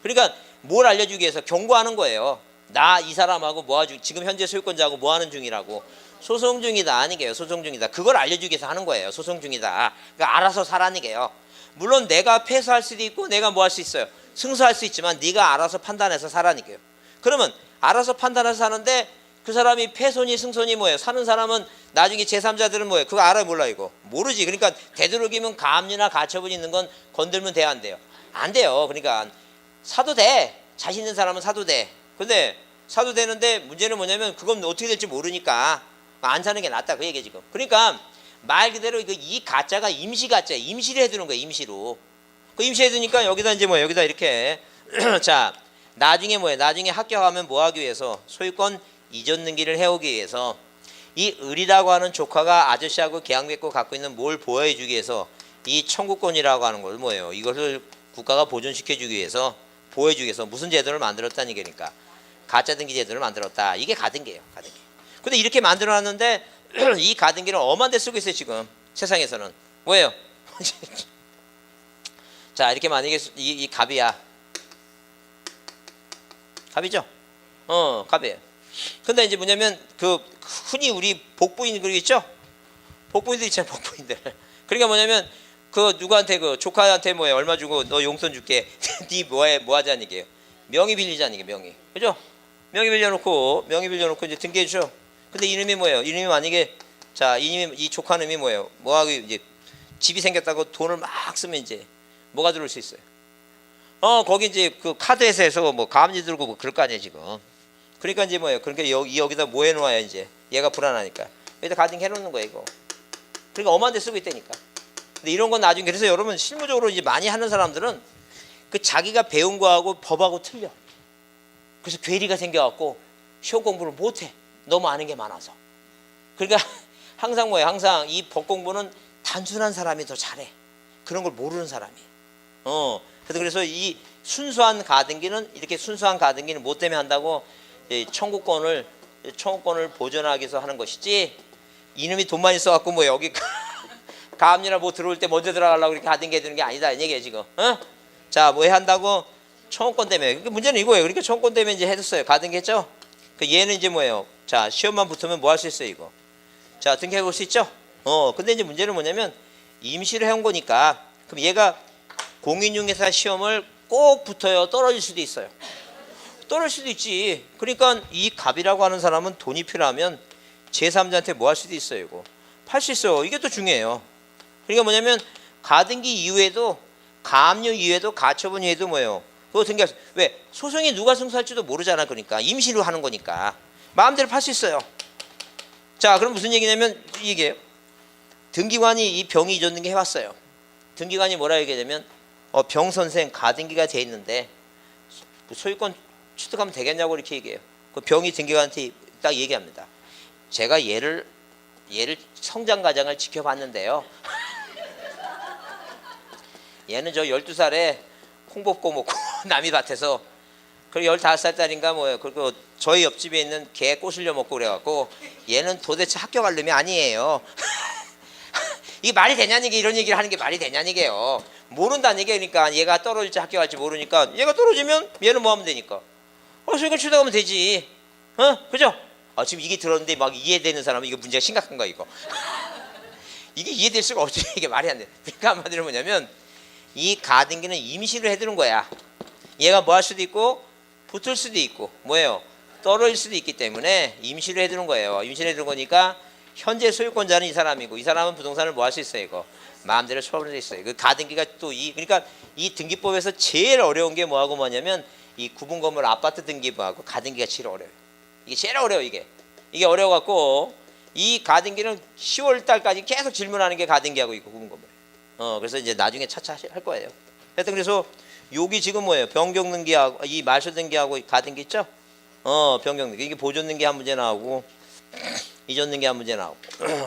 A: 그러니까 뭘 알려주기 위해서 경고하는 거예요. 나 이 사람하고 지금 현재 소유권자하고 뭐 하는 중이라고. 소송 중이다 아니게요. 소송 중이다. 그걸 알려주기 위해서 하는 거예요. 소송 중이다. 그러니까 알아서 살라는 게요. 물론 내가 패소할 수도 있고 내가 뭐 할 수 있어요. 승소할 수 있지만 네가 알아서 판단해서 살라는 게요. 그러면 알아서 판단해서 사는데 그 사람이 패손이 승손이 뭐예요? 사는 사람은 나중에 제3자들은 뭐예요? 그거 알아요 몰라 이거? 모르지. 그러니까 되도록이면 가압류나 가처분 있는 건 건들면 돼야 안 돼요? 안 돼요. 그러니까 사도 돼. 자신 있는 사람은 사도 돼. 근데 사도 되는데 문제는 뭐냐면 그건 어떻게 될지 모르니까 안 사는 게 낫다 그 얘기 지금. 그러니까 말 그대로 이 가짜가 임시 가짜야. 임시로 해두는 거야 임시로. 그 임시 해두니까 여기다 이제 뭐예요? 여기다 이렇게 자 나중에 뭐예요? 나중에 합격하면 뭐 하기 위해서 소유권 이전 등기를 해오기 위해서 이 을이라고 하는 조카가 아저씨하고 계약 맺고 갖고 있는 뭘 보호해 주기 위해서 이 청구권이라고 하는 걸 뭐예요? 이것을 국가가 보존시켜 주기 위해서 보호해 주기 위해서 무슨 제도를 만들었다는 얘기니까 가짜 등기 제도를 만들었다. 이게 가등기예요. 가등기. 근데 이렇게 만들어 놨는데 이 가등기는 엄한 데 쓰고 있어요. 지금 세상에서는. 뭐예요? 자 이렇게 만약에 이 갑이야. 갑이죠? 갑이에요. 근데 이제 뭐냐면 그 흔히 우리 복부인 그리고 있죠? 복부인들 있잖아요. 복부인들. 그러니까 뭐냐면 그 누구한테 그 조카한테 뭐해 얼마 주고 너 용돈 줄게. 네 뭐해 뭐 하자는 얘기예요. 명의 빌리자는 얘기예요. 명의. 그죠? 명의 빌려놓고 이제 등기해 주죠. 근데 이놈이 뭐예요? 이놈이 만약에 자 이놈이 이 조카놈이 뭐예요? 뭐하고 이제 집이 생겼다고 돈을 막 쓰면 이제 뭐가 들어올 수 있어요? 거기 이제 그 카드 회사에서 뭐 가압류 들고 뭐 그럴 거 아니에요 지금. 그러니까 이제 뭐예요? 그러니까 여기다 뭐 해놓아야 이제 얘가 불안하니까 여기다 가등기 해놓는 거예요 이거. 그러니까 엄한 데 쓰고 있다니까. 근데 이런 건 나중에 그래서 여러분 실무적으로 이제 많이 하는 사람들은 그 자기가 배운 거하고 법하고 틀려. 그래서 괴리가 생겨갖고 시험 공부를 못해. 너무 아는 게 많아서. 그러니까 항상 뭐예요? 항상 이 법 공부는 단순한 사람이 더 잘해. 그런 걸 모르는 사람이. 그래서 이 순수한 가등기는 이렇게 순수한 가등기는 뭐 때문에 한다고? 청구권을 보존하기 위해서 하는 것이지 이놈이 돈만 있어갖고 뭐 여기 가압류나 뭐 들어올 때 먼저 들어가려고 이렇게 가등기 해두는 게 아니다 이 얘기예요 지금. 자 뭐 한다고? 청구권 때문에. 그러니까 문제는 이거예요. 그러니까 청구권 때문에 이제 해뒀어요. 가등기 했죠? 그 얘는 이제 뭐예요? 자 시험만 붙으면 뭐 할 수 있어요 이거? 자 등기해 볼 수 있죠? 근데 이제 문제는 뭐냐면 임시로 해온 거니까 그럼 얘가 공인중개사 시험을 꼭 붙어요. 떨어질 수도 있어요. 떨어질 수도 있지. 그러니까 이 갑이라고 하는 사람은 돈이 필요하면 제3자한테 뭐 할 수도 있어요 이거. 팔 수 있어요. 이게 또 중요해요. 그러니까 뭐냐면 가등기 이후에도 가압류 이후에도 가처분 이후에도 뭐예요? 그거 등기할 수. 왜? 소송이 누가 승소할지도 모르잖아. 그러니까 임시로 하는 거니까 마음대로 팔 수 있어요. 자 그럼 무슨 얘기냐면 이게요. 등기관이 이 병이 이전 등기 해왔어요. 등기관이 뭐라 얘기하냐면 병 선생 가등기가 돼 있는데 소유권 취득하면 되겠냐고 이렇게 얘기해요. 그 병이 등기관한테 딱 얘기합니다. 제가 얘를 성장 과정을 지켜봤는데요. 얘는 저 12살에 콩 뽑고 먹고 남이 밭에서 그리고 15살짜리인가 뭐예요. 그리고 저희 옆집에 있는 개 꼬실려 먹고 그래갖고 얘는 도대체 학교 갈 놈이 아니에요. 이게 말이 되냐는 얘기 이런 얘기를 하는 게 말이 되냐는 얘기예요. 모른다는 얘기니까 얘가 떨어질지 학교 갈지 모르니까 얘가 떨어지면 얘는 뭐 하면 되니까 소유권 취득하면 되지. 그죠? 지금 이게 들었는데 막 이해되는 사람은 이거 문제가 심각한 거야 이거. 이게 이해될 수가 없지. 이게 말이 안 돼. 그러니까 한마디로 뭐냐면 이 가등기는 임시로 해두는 거야. 얘가 뭐 할 수도 있고 붙을 수도 있고 뭐예요? 떨어질 수도 있기 때문에 임시로 해두는 거예요. 임시로 해두는 거니까 현재 소유권자는 이 사람이고 이 사람은 부동산을 뭐 할 수 있어요 이거 마음대로 처분할 수 있어요. 그 가등기가 또 그러니까 이 등기법에서 제일 어려운 게 뭐하고 뭐냐면 이 구분 건물 아파트 등기부하고 가등기가 제일 어려워요. 이게 제일 어려워 이게 어려워갖고 이 가등기는 10월 달까지 계속 질문하는 게 가등기하고 있고 구분 건물. 그래서 이제 나중에 차차 할 거예요. 하여튼 그래서 여기 지금 뭐예요? 변경 등기하고 이 말소 등기하고 가등기 있죠? 변경 등기 이게 보존 등기 한 문제 나오고 이전 등기 한 문제 나오고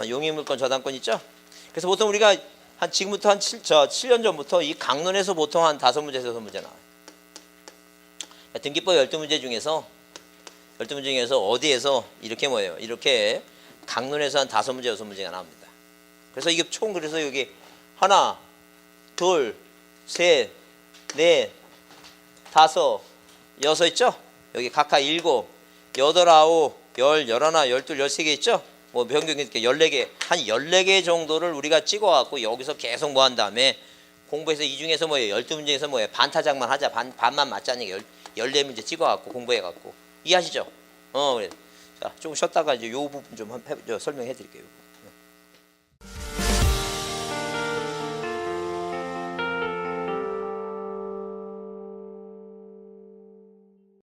A: 용익물권 저당권 있죠? 그래서 보통 우리가 지금부터 한 7년 전부터 이 강론에서 보통 한 5문제에서 6문제 나와요. 등기법 12문제 중에서 어디에서 이렇게 뭐예요? 이렇게 강론에서 한 5문제 6문제가 나옵니다. 그래서 이게 총 그래서 여기 하나, 둘, 셋, 넷, 다섯, 여섯 있죠? 여기 각각 7, 8, 9, 10, 11, 12, 13개 있죠? 뭐 변경이 이렇게 14개, 한 14개 정도를 우리가 찍어갖고 여기서 계속 뭐 한 다음에 공부해서 이 중에서 뭐예요? 12문제에서 뭐예요? 반타작만 하자. 반만 맞자는 게 14문제 찍어갖고 공부해갖고. 이해하시죠? 그래. 자, 조금 쉬었다가 이제 요 부분 좀 설명해 드릴게요.